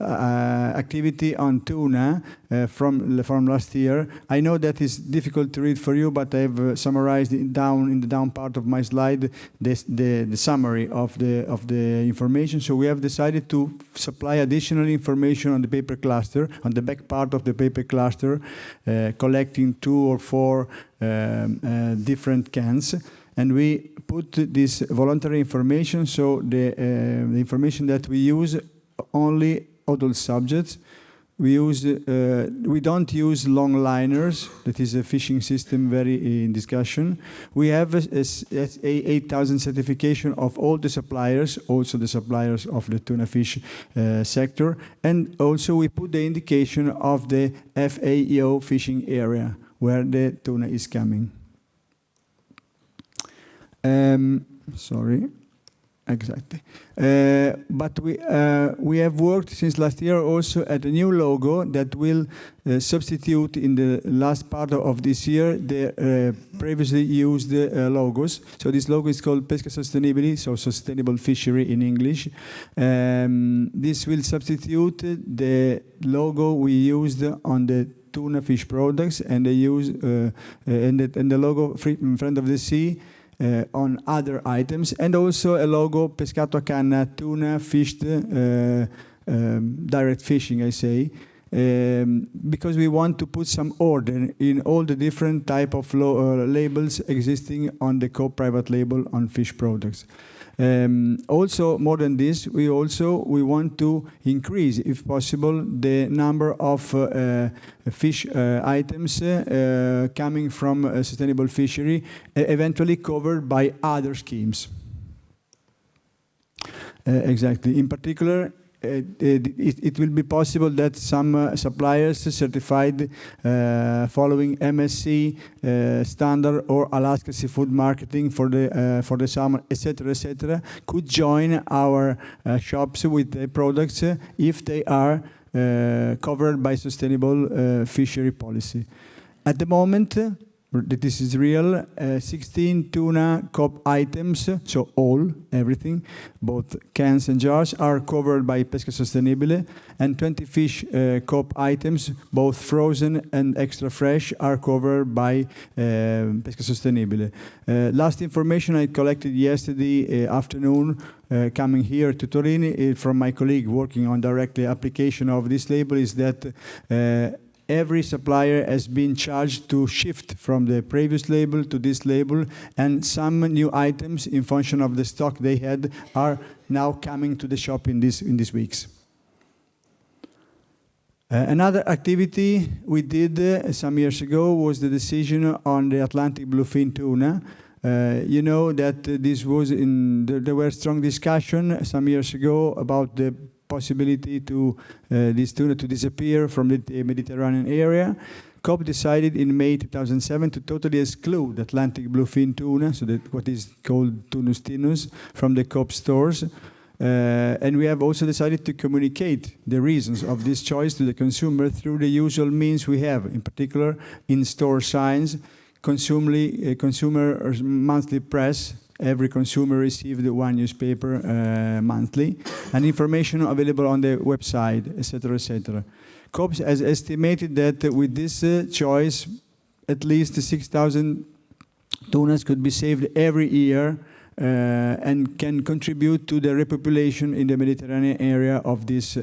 activity on tuna from last year. I know that is difficult to read for you, but I've summarized it in the down part of my slide the summary of the information. So we have decided to supply additional information on the paper cluster, on the back part of the paper cluster, collecting 2 or 4 different cans. And we put this voluntary information, so the information that we use only adult subjects. We don't use long liners. That is a fishing system very in discussion. We have a 8,000 certification of all the suppliers, also the suppliers of the tuna fish sector. And also we put the indication of the FAO fishing area where the tuna is coming. Sorry, exactly. But we have worked since last year also at a new logo that will substitute in the last part of this year the previously used logos. So this logo is called Pesca Sostenibili, so sustainable fishery in English. This will substitute the logo we used on the tuna fish products, and they use and the logo Friend of the Sea on other items, and also a logo Pescato a canna, tuna fished direct fishing, I say, because we want to put some order in all the different type of labels existing on the co-private label on fish products. Also, more than this, we want to increase, if possible, the number of fish items coming from sustainable fishery, eventually covered by other schemes. Exactly. In particular, it will be possible that some suppliers certified following MSC standard or Alaska Seafood Marketing for the salmon, etc., could join our shops with the products if they are covered by sustainable fishery policy. At the moment, this is real, 16 tuna COP items, so everything, both cans and jars, are covered by Pesca Sostenibile, and 20 fish COP items, both frozen and extra fresh, are covered by Pesca Sostenibile. Last information I collected yesterday afternoon, coming here to Torino from my colleague working on directly application of this label, is that every supplier has been charged to shift from the previous label to this label, and some new items in function of the stock they had are now coming to the shop in these weeks. Another activity we did some years ago was the decision on the Atlantic bluefin tuna. You know that this was there were strong discussion some years ago about the possibility to this tuna to disappear from the Mediterranean area. COP decided in May 2007 to totally exclude Atlantic bluefin tuna, so that what is called Tunus tinus, from the COP stores. And we have also decided to communicate the reasons of this choice to the consumer through the usual means we have, in particular in-store signs, consumer monthly press. Every consumer received one newspaper monthly, and information available on the website, etc., etc. COPS has estimated that with this choice, at least 6,000 tunas could be saved every year and can contribute to the repopulation in the Mediterranean area of this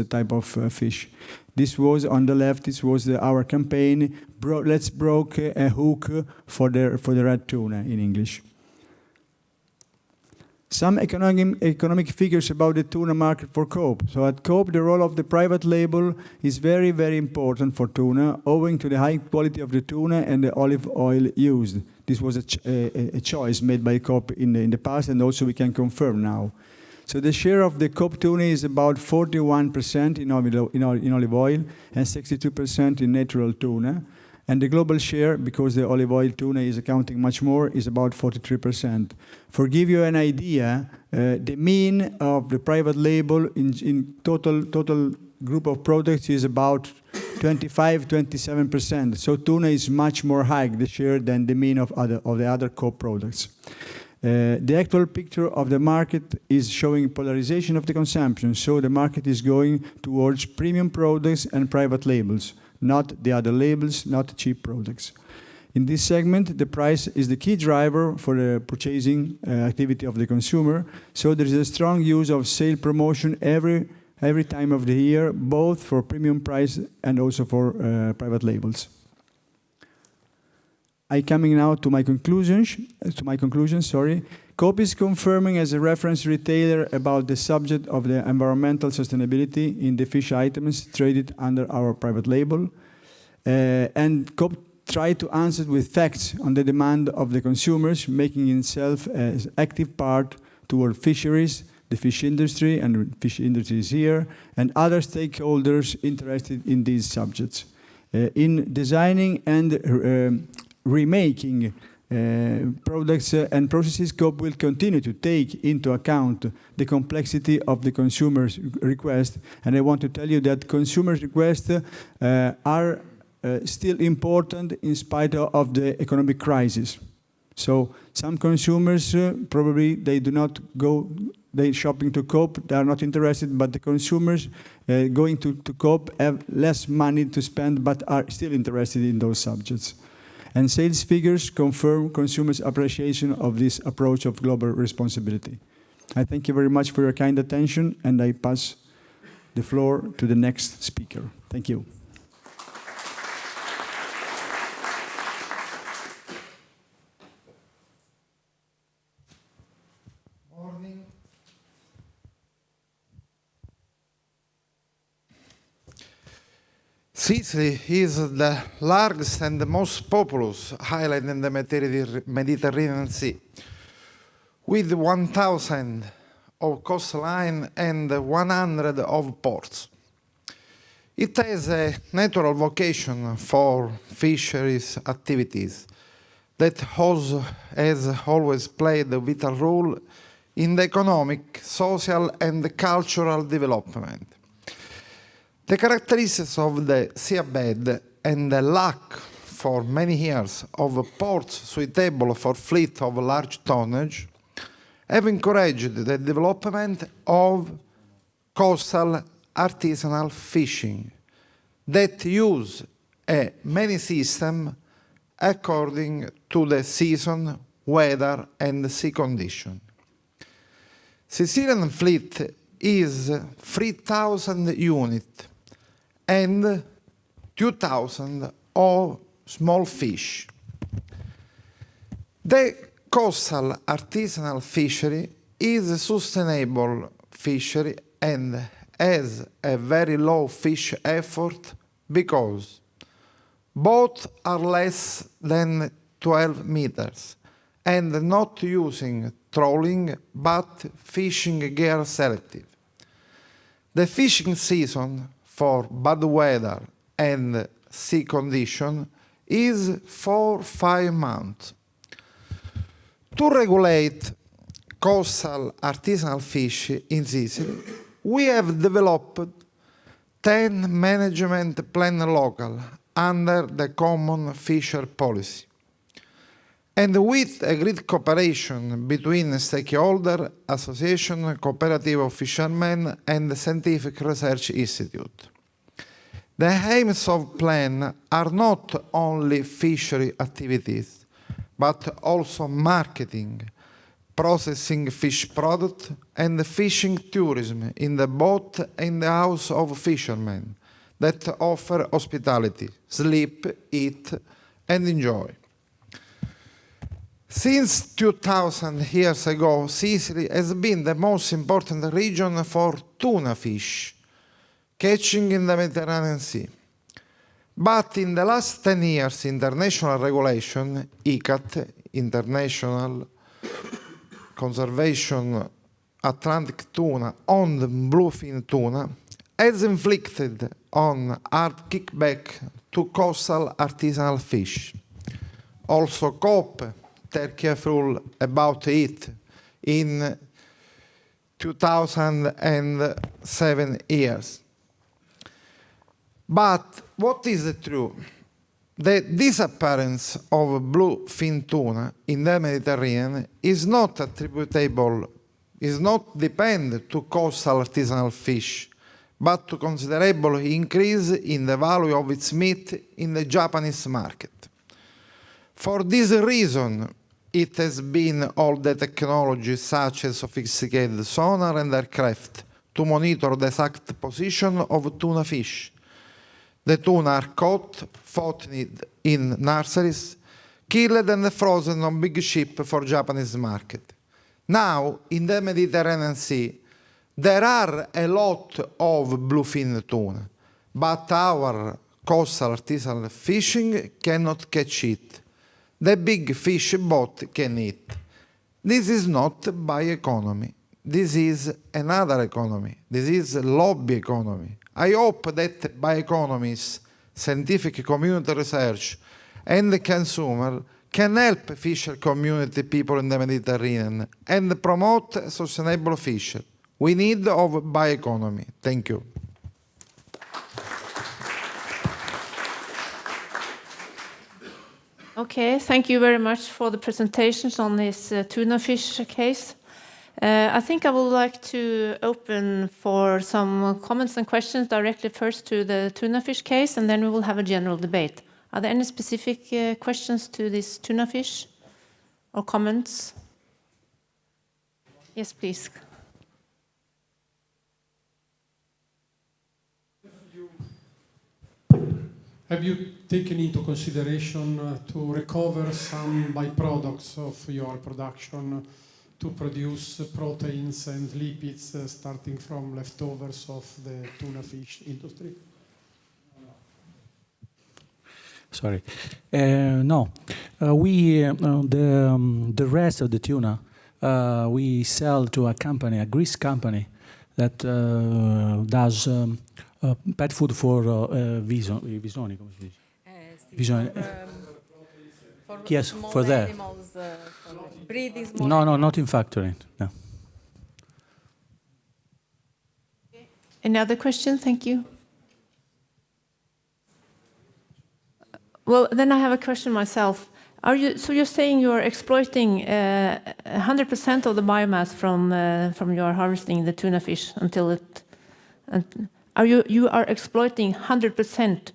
type of fish. This was on the left. This was our campaign. Let's broke a hook for the red tuna in English. Some economic figures about the tuna market for Coop. So at Coop, the role of the private label is very, very important for tuna, owing to the high quality of the tuna and the olive oil used. This was a choice made by Coop in the past, and also we can confirm now. So the share of the Coop tuna is about 41% in olive oil and 62% in natural tuna. And the global share, because the olive oil tuna is accounting much more, is about 43%. For give you an idea, the mean of the private label in total group of products is about 25-27%. So tuna is much more high, the share, than the mean of the other Coop products. The actual picture of the market is showing polarization of the consumption. So the market is going towards premium products and private labels, not the other labels, not cheap products. In this segment, the price is the key driver for the purchasing activity of the consumer. So there is a strong use of sale promotion every time of the year, both for premium price and also for private labels. I coming now to my conclusions. Coop is confirming as a reference retailer about the subject of the environmental sustainability in the fish items traded under our private label. And Coop tried to answer with facts on the demand of the consumers, making itself an active part toward fisheries, the fish industry, and fish industry is here, and other stakeholders interested in these subjects. In designing and remaking products and processes, Coop will continue to take into account the complexity of the consumer's request. And I want to tell you that consumers' requests are still important in spite of the economic crisis. So some consumers probably they do not go they shopping to Coop, they are not interested, but the consumers going to Coop have less money to spend but are still interested in those subjects. And sales figures confirm consumers' appreciation of this approach of global responsibility. I thank you very much for your kind attention, and I pass the floor to the next speaker. Thank you. Morning. Sicily is the largest and the most populous island in the Mediterranean Sea, with 1,000 of coastline and 100 of ports. It has a natural vocation for fisheries activities that has always played a vital role in the economic, social and cultural development. The characteristics of the seabed and the lack for many years of ports suitable for fleet of large tonnage have encouraged the development of coastal artisanal fishing that use a many system according to the season, weather and sea condition. Sicilian fleet is 3,000 units and 2,000 of small fish. The coastal artisanal fishery is a sustainable fishery and has a very low fish effort because both are less than 12 meters and not using trolling but fishing gear selective. The fishing season for bad weather and sea condition is 4-5 months. To regulate coastal artisanal fish in Sicily, we have developed 10 management plan local under the common fisher policy. And with a great cooperation between stakeholder, association, cooperative of fishermen, and the Scientific Research Institute. The aims of plan are not only fishery activities, but also marketing, processing fish product, and fishing tourism in the boat and the house of fishermen that offer hospitality, sleep, eat, and enjoy. Since 2000 years ago, Sicily has been the most important region for tuna fish, catching in the Mediterranean Sea. But in the last 10 years, international regulation, ICAT, International Conservation Atlantic Tuna on the bluefin tuna, has inflicted on hard kickback to coastal artisanal fish. Also COP, take careful about it in 2007 years. But what is true? The disappearance of bluefin tuna in the Mediterranean is not attributable, is not dependent to coastal artisanal fish, but to considerable increase in the value of its meat in the Japanese market. For this reason, it has been all the technologies such as sophisticated sonar and aircraft to monitor the exact position of tuna fish. The tuna are caught, fattened in nurseries, killed and frozen on big ship for Japanese market. Now, in the Mediterranean Sea, there are a lot of bluefin tuna, but our coastal artisanal fishing cannot catch it. The big fish boat can eat. This is not bioeconomy. This is another economy. This is lobby economy. I hope that bioeconomists, scientific community research, and the consumer can help fisher community people in the Mediterranean and promote sustainable fishing. We need of bioeconomy. Thank you. Okay, thank you very much for the presentations on this tuna fish case. I think I would like to open for some comments and questions directly first to the tuna fish case, and then we will have a general debate. Are there any specific questions to this tuna fish or comments? Yes, please. Have you taken into consideration to recover some byproducts of your production to produce proteins and lipids starting from leftovers of the tuna fish industry? Sorry. No. The rest of the tuna we sell to a company, a Greece company, that does pet food for visoni, come si dice? Visoni. Yes, for that. Animals, for breeding small No, not in factory. No. Any other question? Thank you. Well, then I have a question myself. So you're saying you're exploiting 100% of the biomass from your harvesting the tuna fish until it. You are exploiting 100%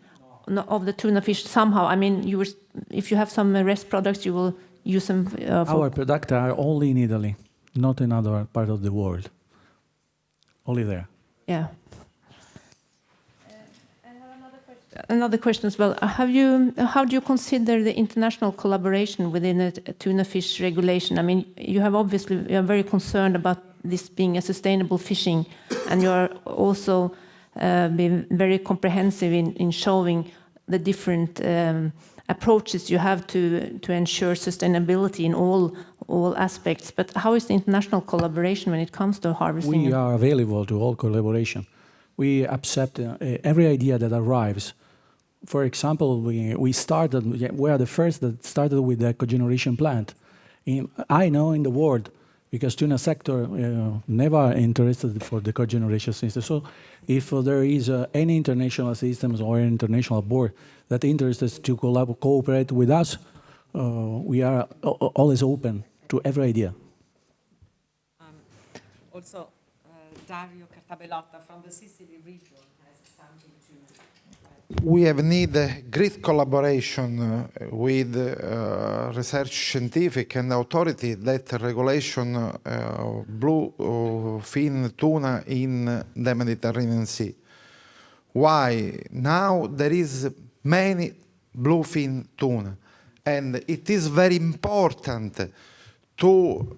of the tuna fish somehow? I mean, if you have some rest products, you will use them. Our products are only in Italy, not in other part of the world. Only there. Yeah. Another question as well. How do you consider the international collaboration within a tuna fish regulation? I mean, you are very concerned about this being a sustainable fishing, and you are also being very comprehensive in showing the different approaches you have to ensure sustainability in all aspects. But how is the international collaboration when it comes to harvesting? We are available to all collaboration. We accept every idea that arrives. For example, we are the first that started with the cogeneration plant. I know in the world, because tuna sector never interested for the cogeneration system. So if there is any international systems or international board that interested to cooperate with us, we are always open to every idea. Also, Dario Cartabellotta from the Sicily region has something to we have need a great collaboration with research scientific and authority that regulation bluefin tuna in the Mediterranean Sea. Why? Now there is many bluefin tuna, and it is very important to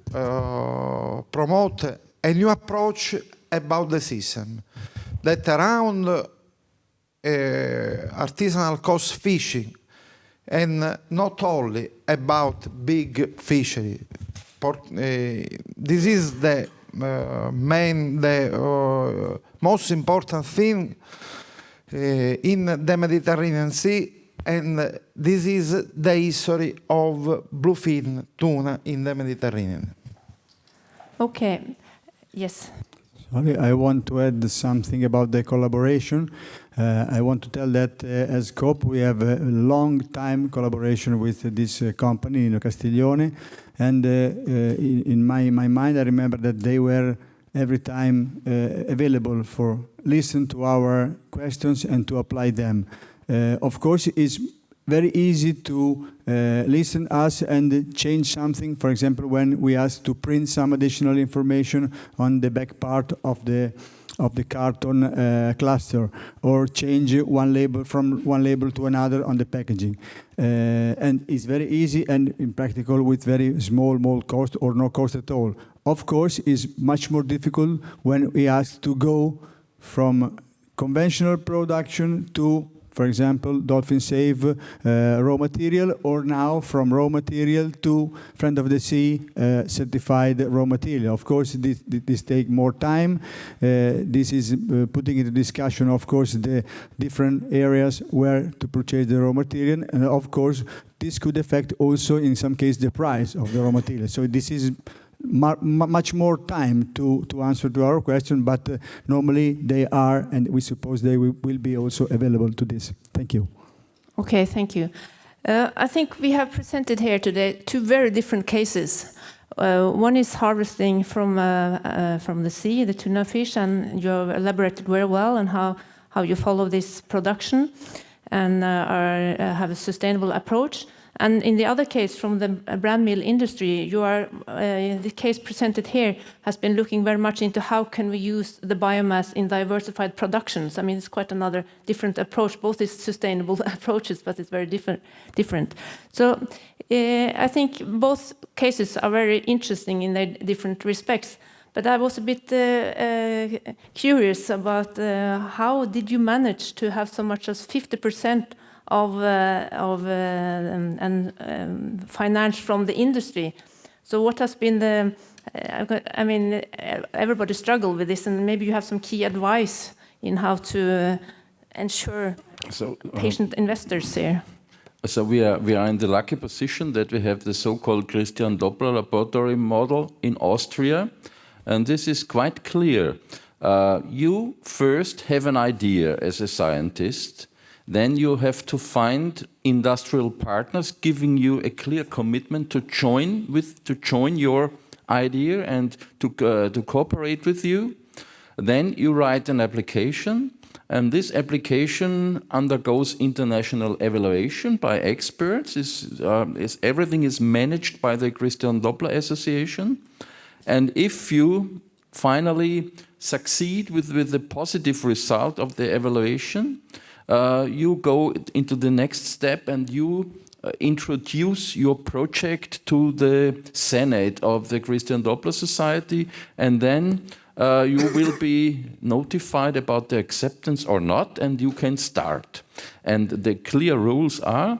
promote a new approach about the system that around artisanal coast fishing and not only about big fishery. This is the most important thing in the Mediterranean Sea, and this is the history of bluefin tuna in the Mediterranean. Okay, yes. Sorry, I want to add something about the collaboration. I want to tell that as COP we have a long time collaboration with this company in Castiglione, and in my mind I remember that they were every time available for listen to our questions and to apply them. Of course, it's very easy to listen us and change something. For example, when we ask to print some additional information on the back part of the carton cluster, or change one label from one label to another on the packaging. And it's very easy and impractical with very small cost or no cost at all. Of course, it's much more difficult when we ask to go from conventional production to, for example, dolphin safe raw material, or now from raw material to Friend of the Sea certified raw material. Of course, this take more time. This is putting into discussion, of course, the different areas where to purchase the raw material, and of course, this could affect also, in some case, the price of the raw material. So this is much more time to answer to our question, but normally they are, and we suppose they will be also available to this. Thank you. Okay, thank you. I think we have presented here today two very different cases. One is harvesting from the sea, the tuna fish, and you have elaborated very well on how you follow this production and have a sustainable approach. And in the other case, from the brand meal industry, the case presented here has been looking very much into how can we use the biomass in diversified productions. I mean, it's quite another different approach. Both is sustainable approaches, but it's very different. So I think both cases are very interesting in their different respects. But I was a bit curious about how did you manage to have so much as 50% of finance from the industry. So what has been the, I mean, everybody struggle with this, and maybe you have some key advice in how to ensure patient investors here. So we are in the lucky position that we have the so-called Christian Doppler laboratory model in Austria, and this is quite clear. You first have an idea as a scientist. Then you have to find industrial partners giving you a clear commitment to join your idea and to cooperate with you. Then you write an application, and this application undergoes international evaluation by experts. Everything is managed by the Christian Doppler Association, and if you finally succeed with the positive result of the evaluation, you go into the next step and you introduce your project to the Senate of the Christian Doppler Society, and then you will be notified about the acceptance or not, and you can start. And the clear rules are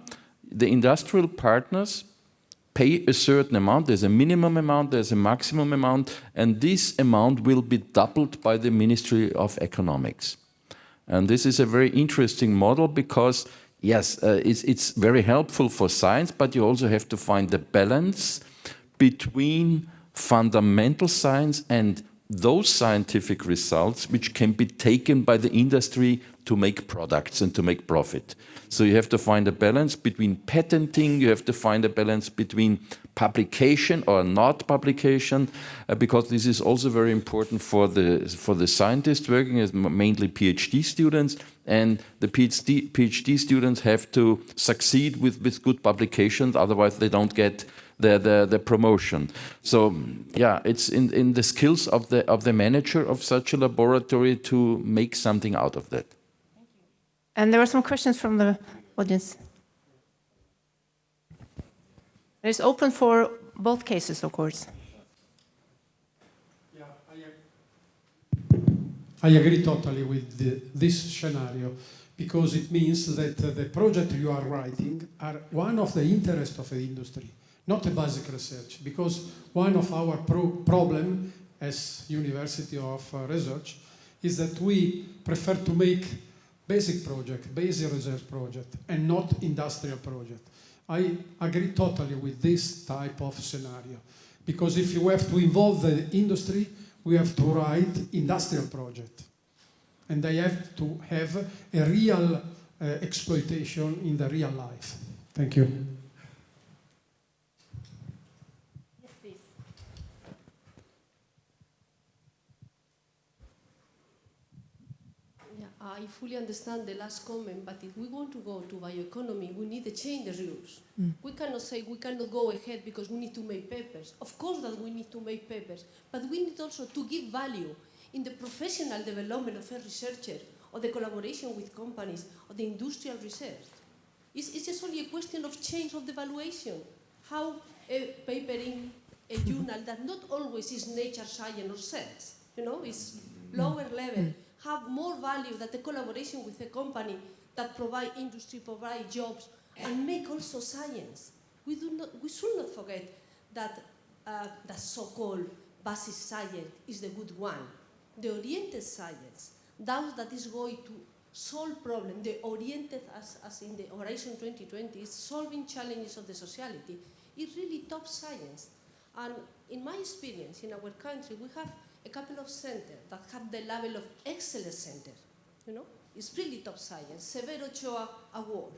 the industrial partners pay a certain amount. There's a minimum amount, there's a maximum amount, and this amount will be doubled by the Ministry of Economics. And this is a very interesting model because, yes, it's very helpful for science, but you also have to find the balance between fundamental science and those scientific results which can be taken by the industry to make products and to make profit. So you have to find a balance between patenting, you have to find a balance between publication or not publication, because this is also very important for the scientists working as mainly PhD students, and the PhD students have to succeed with good publications, otherwise they don't get the promotion. So yeah, it's in the skills of the manager of such a laboratory to make something out of that. And there were some questions from the audience. It's open for both cases, of course. Yeah, I agree totally with this scenario, because it means that the project you are writing are one of the interests of the industry, not a basic research. Because one of our problem as University of Research is that we prefer to make basic project, basic research project, and not industrial project. I agree totally with this type of scenario, because if you have to involve the industry, we have to write industrial project, and they have to have a real exploitation in the real life. Thank you. Yes, please. I fully understand the last comment, but if we want to go to bioeconomy, we need to change the rules. We cannot say we cannot go ahead because we need to make papers. Of course that we need to make papers, but we need also to give value in the professional development of a researcher, or the collaboration with companies, or the industrial research. It's just only a question of change of the valuation. How a paper in a journal that not always is nature, science, or science, is lower level, have more value than the collaboration with a company that provide industry, provide jobs, and make also science. We should not forget that the so-called basic science is the good one. The oriented science, that is going to solve problems, the oriented, as in the Horizon 2020, is solving challenges of the society, is really top science. And in my experience, in our country, we have a couple of centers that have the level of excellence center. It's really top science. Severo Ochoa Award.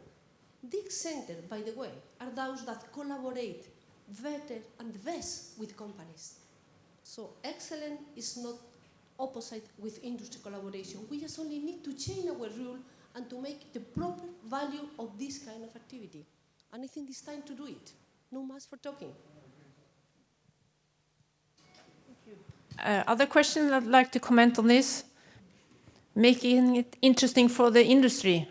These centers, by the way, are those that collaborate better and best with companies. So excellence is not opposite with industry collaboration. We just only need to change our rule and to make the proper value of this kind of activity. And I think it's time to do it. No more for talking. Other questions I'd like to comment on this? Making it interesting for the industry.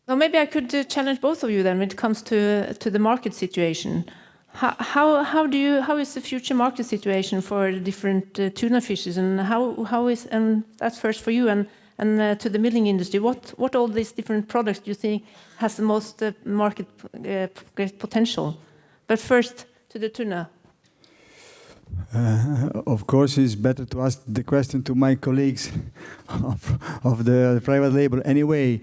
So maybe I could challenge both of you then when it comes to the market situation. How is the future market situation for the different tuna fishes, and how is, and that's first for you, and to the milling industry, what all these different products do you think has the most market potential? But first to the tuna. Of course, it's better to ask the question to my colleagues of the private label. Anyway,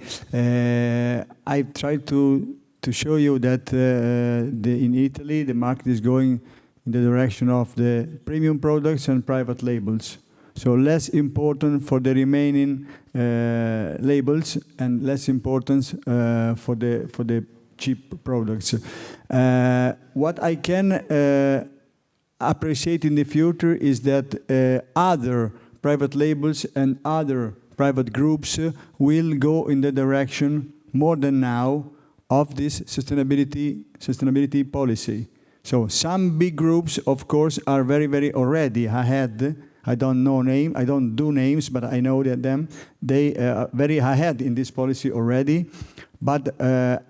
I tried to show you that in Italy, the market is going in the direction of the premium products and private labels. So less important for the remaining labels and less importance for the cheap products. What I can appreciate in the future is that other private labels and other private groups will go in the direction more than now of this sustainability policy. So some big groups, of course, are very already ahead. I don't do names, but I know that they are very ahead in this policy already. But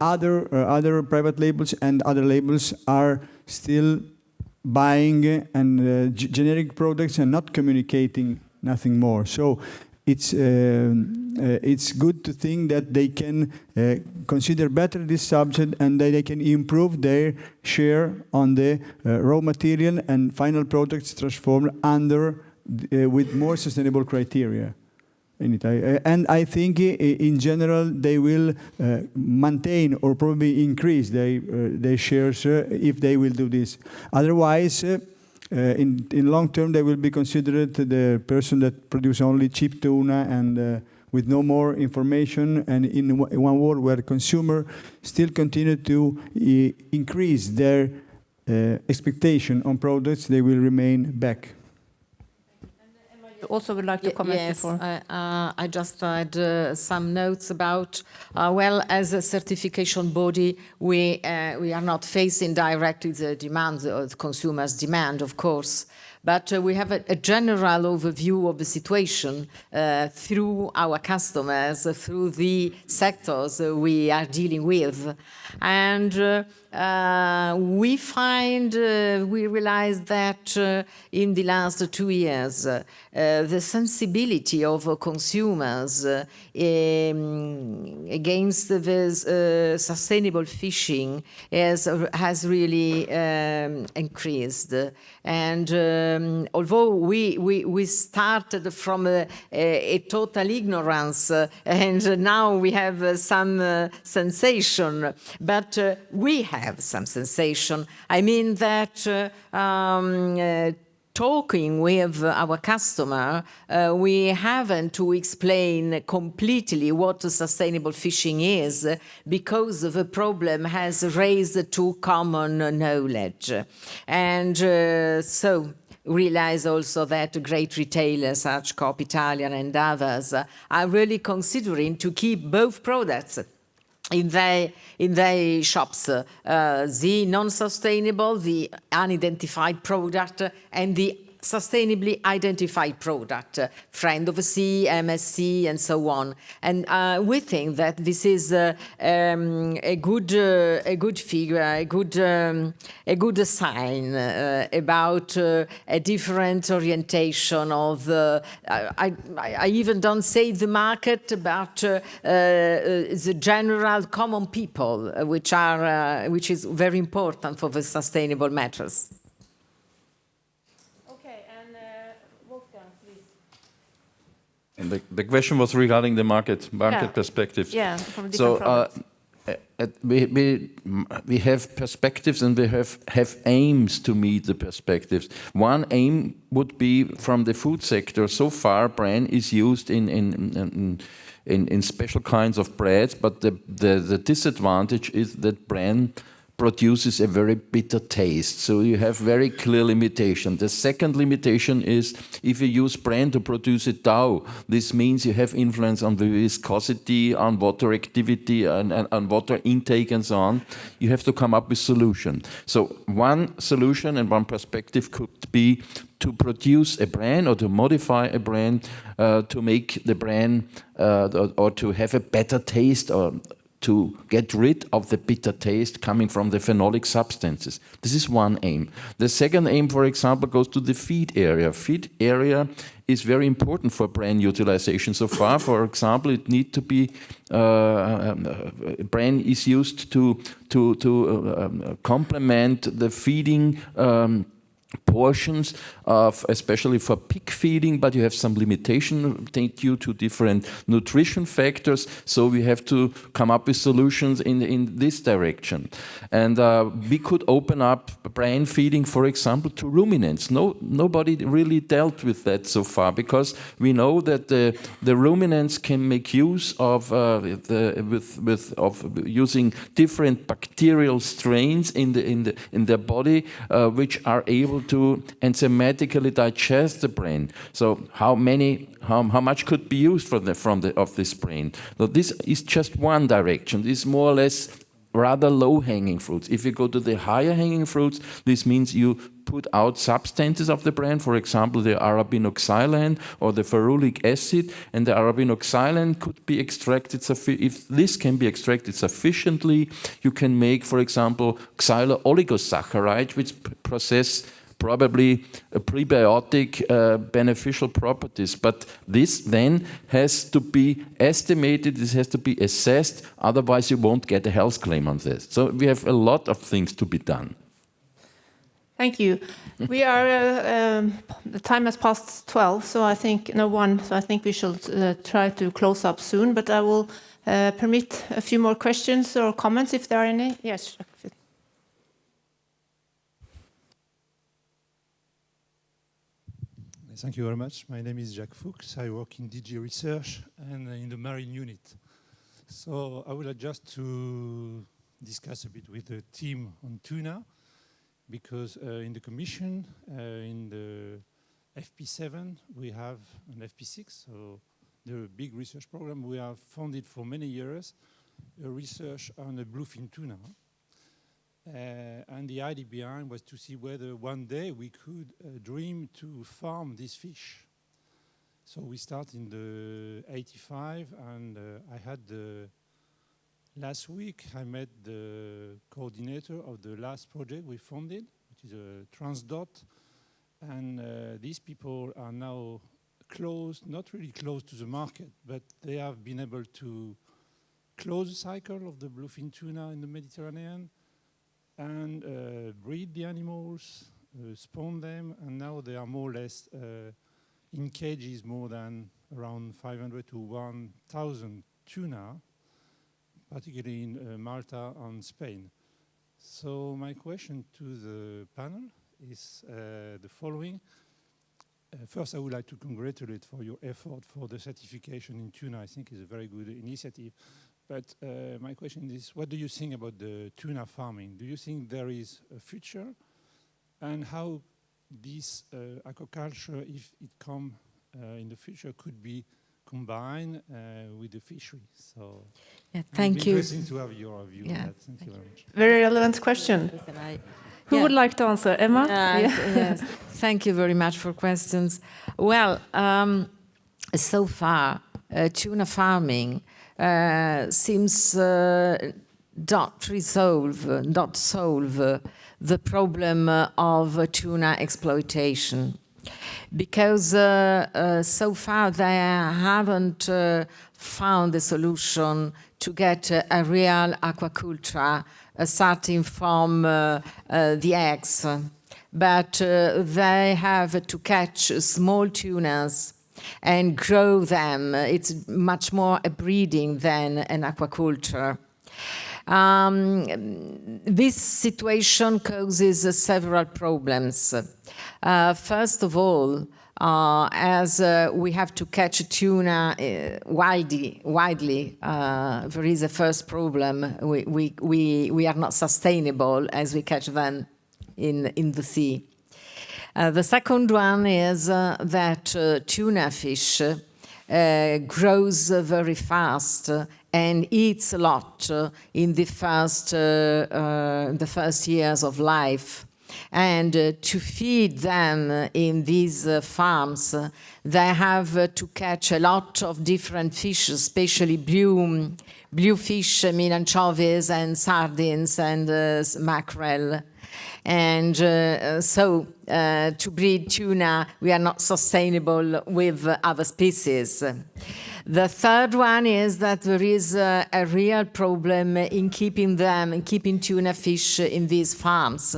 other private labels and other labels are still buying and generic products and not communicating nothing more. So it's good to think that they can consider better this subject and that they can improve their share on the raw material and final products transformed with more sustainable criteria. And I think in general they will maintain or probably increase their shares if they will do this. Otherwise, in long term, they will be considered the person that produce only cheap tuna and with no more information, and in one world where consumer still continue to increase their expectation on products, they will remain back. Also would like to comment yes, before. I just had some notes about, well, as a certification body, we are not facing directly the demand, or the consumer's demand, of course, but we have a general overview of the situation through our customers, through the sectors we are dealing with. And we realize that in the last 2 years, the sensibility of consumers against this sustainable fishing has really increased. And although we started from a total ignorance, and now we have some sensation, but we have some sensation. I mean that talking with our customer, we haven't to explain completely what sustainable fishing is, because the problem has raised to common knowledge. And so realize also that great retailers such Coop Italian and others are really considering to keep both products in their shops, the non-sustainable, the unidentified product, and the sustainably identified product, friend of the sea, MSC, and so on. And we think that this is a good figure, a good sign about a different orientation of the. I even don't say the market, but the general common people, which is very important for the sustainable matters. And the question was regarding the market perspectives. Yeah, from different products. We have perspectives and we have aims to meet the perspectives. One aim would be from the food sector. So far, bran is used in special kinds of breads, but the disadvantage is that bran produces a very bitter taste. So you have very clear limitation. The second limitation is if you use bran to produce a dough, this means you have influence on the viscosity, on water activity, and on water intake and so on. You have to come up with solution. So one solution and one perspective could be to produce a bran or to modify a bran to make the bran or to have a better taste or to get rid of the bitter taste coming from the phenolic substances. This is one aim. The second aim, for example, goes to the feed area. Feed area is very important for bran utilization. So far, for example, it needs to be, bran is used to complement the feeding portions of, especially for pig feeding, but you have some limitation due to different nutrition factors. So we have to come up with solutions in this direction. And we could open up bran feeding, for example, to ruminants. Nobody really dealt with that so far, because we know that the ruminants can make use of using different bacterial strains in their body, which are able to enzymatically digest the bran. So how much could be used of this bran? So this is just one direction. This is more or less rather low-hanging fruits. If you go to the higher-hanging fruits, this means you put out substances of the bran, for example, the arabinoxylan or the ferulic acid, and the arabinoxylan could be extracted. If this can be extracted sufficiently, you can make, for example, xylo-oligosaccharide, which possess probably a prebiotic beneficial properties. But this then has to be estimated, this has to be assessed, otherwise you won't get a health claim on this. So we have a lot of things to be done. Thank you. We are, the time has passed 12, so I think, so I think we should try to close up soon, but I will permit a few more questions or comments if there are any. Yes. Thank you very much. My name is Jacques Fuchs. I work in DG Research and in the Marine Unit. So I would like just to discuss a bit with the team on tuna, because in the Commission, in the FP7, we have an FP6, so the big research program. We have funded for many years a research on the bluefin tuna. And the idea behind was to see whether one day we could dream to farm this fish. So we start in the 85, and I had last week I met the coordinator of the last project we funded, which is a Transdot, and these people are now close, not really close to the market, but they have been able to close the cycle of the bluefin tuna in the Mediterranean, and breed the animals, spawn them, and now they are more or less in cages more than around 500 to 1,000 tuna, particularly in Malta and Spain. So my question to the panel is the following. First, I would like to congratulate for your effort for the certification in tuna. I think it's a very good initiative. But my question is, what do you think about the tuna farming? Do you think there is a future? And how this aquaculture, if it comes in the future, could be combined with the fishery? So yeah, thank you. Interesting to have your view on that. Thank you very much. Very relevant question. Who would like to answer? Emma? Yes. Thank you very much for questions. Well, so far, tuna farming seems not solve the problem of tuna exploitation, because so far they haven't found a solution to get a real aquaculture starting from the eggs. But they have to catch small tunas and grow them. It's much more a breeding than an aquaculture. This situation causes several problems. First of all, as we have to catch tuna widely, there is a first problem. We are not sustainable as we catch them in the sea. The second one is that tuna fish grows very fast and eats a lot in the first years of life. And to feed them in these farms, they have to catch a lot of different fish, especially blue fish, I mean anchovies and sardines and mackerel. And so to breed tuna, we are not sustainable with other species. The third one is that there is a real problem in keeping tuna fish in these farms.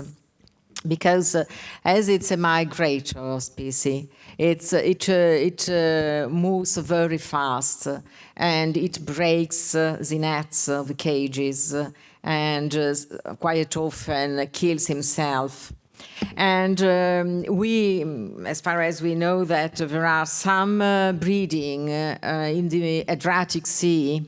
Because as it's a migrator species, it moves very fast, and it breaks the nets of the cages, and quite often kills himself. And we, as far as we know, that there are some breeding in the Adriatic Sea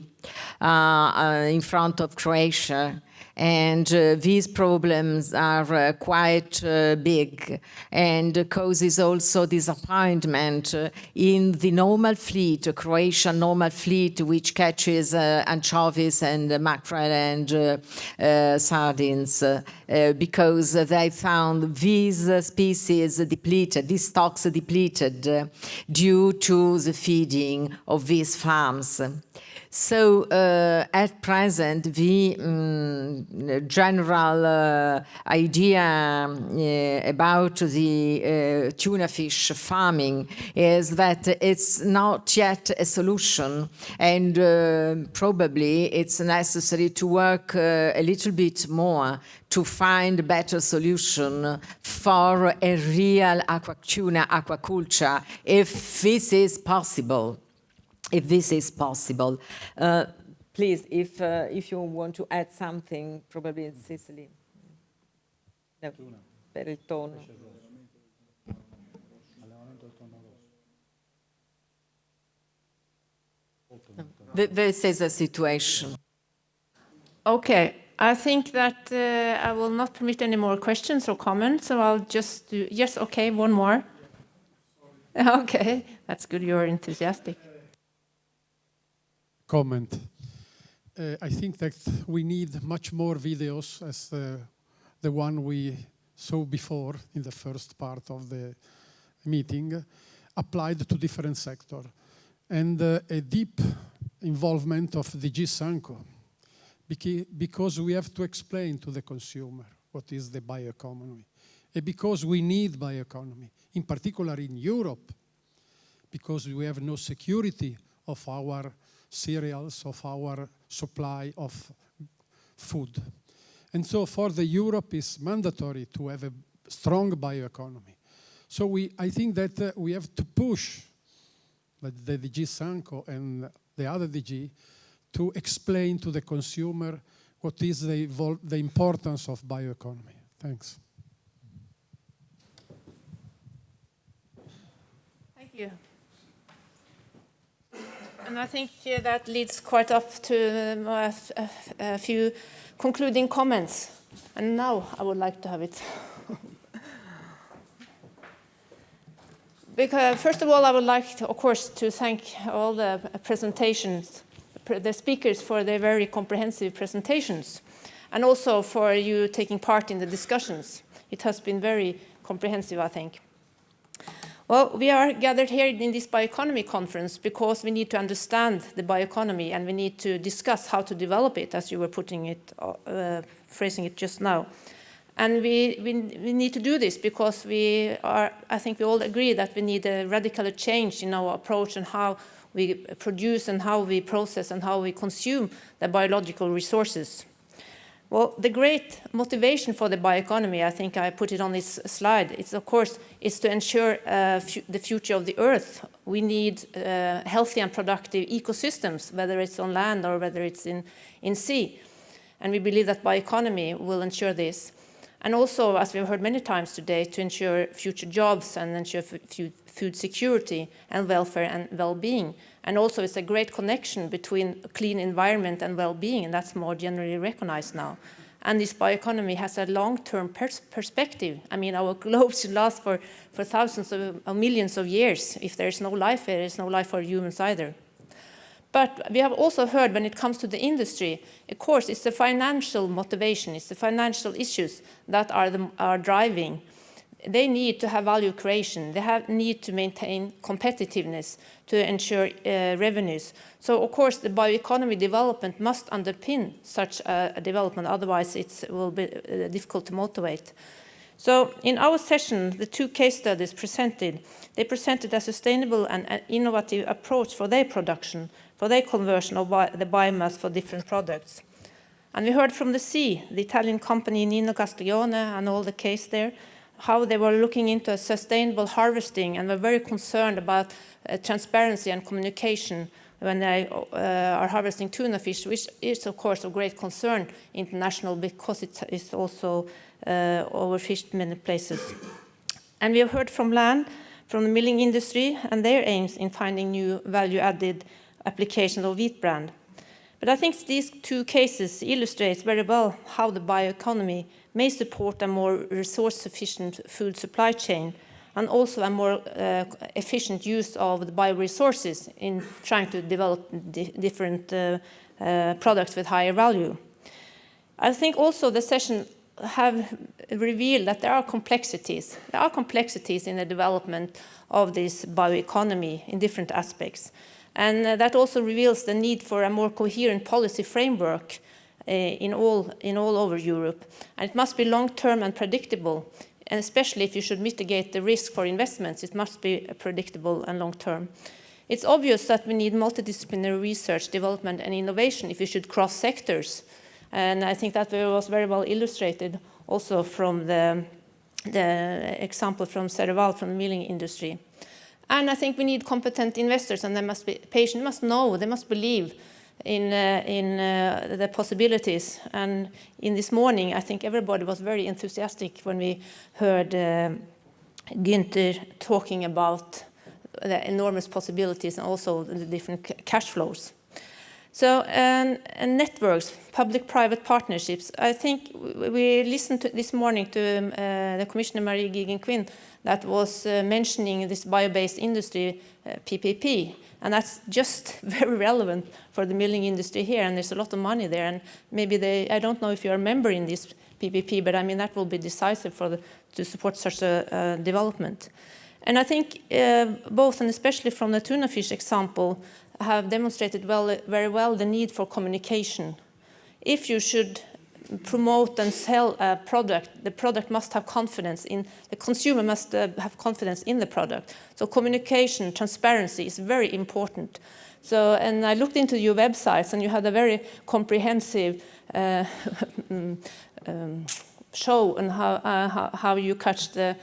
in front of Croatia. And these problems are quite big, and causes also disappointment in the normal fleet, the Croatian normal fleet, which catches anchovies and mackerel and sardines, because they found these species depleted, these stocks depleted due to the feeding of these farms. So at present, the general idea about the tuna fish farming is that it's not yet a solution, and probably it's necessary to work a little bit more to find a better solution for a real tuna aquaculture, if this is possible. Please, if you want to add something, probably in Sicily. No, per il tono. This is a situation. Okay, I think that I will not permit any more questions or comments, so I'll just do, yes, okay, one more. Okay, that's good, you're enthusiastic. Comment. I think that we need much more videos as the one we saw before in the first part of the meeting, applied to different sectors. And a deep involvement of DG Sanco, because we have to explain to the consumer what is the bioeconomy. And because we need bioeconomy, in particular in Europe, because we have no security of our cereals, of our supply of food. And so for the Europe, it's mandatory to have a strong bioeconomy. So I think that we have to push the DG Sanco and the other DG to explain to the consumer what is the importance of bioeconomy. Thanks. Thank you. And I think that leads quite up to a few concluding comments. And now I would like to have it. Because first of all, I would like to, of course, to thank all the presentations, the speakers for their very comprehensive presentations, and also for you taking part in the discussions. It has been very comprehensive, I think. Well, we are gathered here in this bioeconomy conference because we need to understand the bioeconomy and we need to discuss how to develop it, as you were putting it, phrasing it just now. And we need to do this because I think we all agree that we need a radical change in our approach and how we produce and how we process and how we consume the biological resources. Well, the great motivation for the bioeconomy, I think I put it on this slide, it's of course is to ensure the future of the Earth. We need healthy and productive ecosystems, whether it's on land or whether it's in sea. And we believe that bioeconomy will ensure this. And also, as we've heard many times today, to ensure future jobs and ensure food security and welfare and well-being. And also, it's a great connection between a clean environment and well-being, and that's more generally recognized now. And this bioeconomy has a long-term perspective. I mean, our globe should last for thousands of millions of years. If there's no life, there is no life for humans either. But we have also heard when it comes to the industry, of course, it's the financial motivation, it's the financial issues that are driving. They need to have value creation. They need to maintain competitiveness to ensure revenues. So, of course, the bioeconomy development must underpin such a development. Otherwise, it will be difficult to motivate. So, in our session, the two case studies presented, they presented a sustainable and innovative approach for their production, for their conversion of the biomass for different products. And we heard from the sea, the Italian company Nino Castiglione and all the case there, how they were looking into a sustainable harvesting and were very concerned about transparency and communication when they are harvesting tuna fish, which is, of course, of great concern international because it is also overfished in many places. And we have heard from land, from the milling industry and their aims in finding new value-added applications of wheat bran. But I think these two cases illustrate very well how the bioeconomy may support a more resource-sufficient food supply chain and also a more efficient use of the bioresources in trying to develop different products with higher value. I think also the session have revealed that there are complexities. There are complexities in the development of this bioeconomy in different aspects. And that also reveals the need for a more coherent policy framework in all over Europe. And it must be long-term and predictable, and especially if you should mitigate the risk for investments, it must be predictable and long-term. It's obvious that we need multidisciplinary research, development, and innovation if you should cross sectors. And I think that was very well illustrated also from the example from Cavour from the milling industry. And I think we need competent investors, and they must be patient, must know, they must believe in the possibilities. And in this morning, I think everybody was very enthusiastic when we heard Günther talking about the enormous possibilities and also the different cash flows. So, and networks, public-private partnerships. I think we listened to this morning to the Commissioner Marie Geoghegan-Quinn that was mentioning this bio-based industry PPP, and that's just very relevant for the milling industry here, and there's a lot of money there, and maybe I don't know if you're a member in this PPP, but I mean that will be decisive for to support such a development. And I think both, and especially from the tuna fish example, have demonstrated very well the need for communication. If you should promote and sell a product, the product must have confidence in, the consumer must have confidence in the product. So communication, transparency is very important. So, and I looked into your websites, and you had a very comprehensive show on how you catch the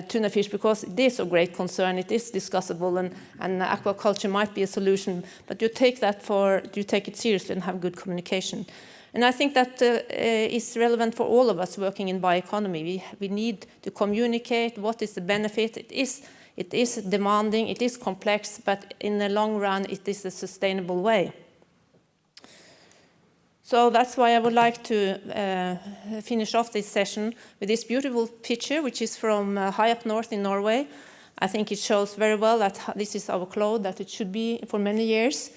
tuna fish, because it is of great concern, it is discussable, and aquaculture might be a solution, but you take it seriously and have good communication. And I think that is relevant for all of us working in bioeconomy. We need to communicate what is the benefit. It is demanding, it is complex, but in the long run, it is a sustainable way. So that's why I would like to finish off this session with this beautiful picture, which is from high up north in Norway. I think it shows very well that this is our cloth, that it should be for many years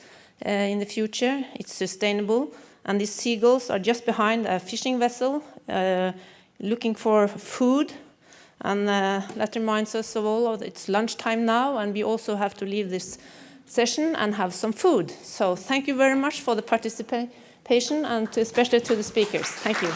in the future. It's sustainable. And these seagulls are just behind a fishing vessel looking for food. And that reminds us of all of it's lunchtime now, and we also have to leave this session and have some food. So thank you very much for the participation, and especially to the speakers. Thank you.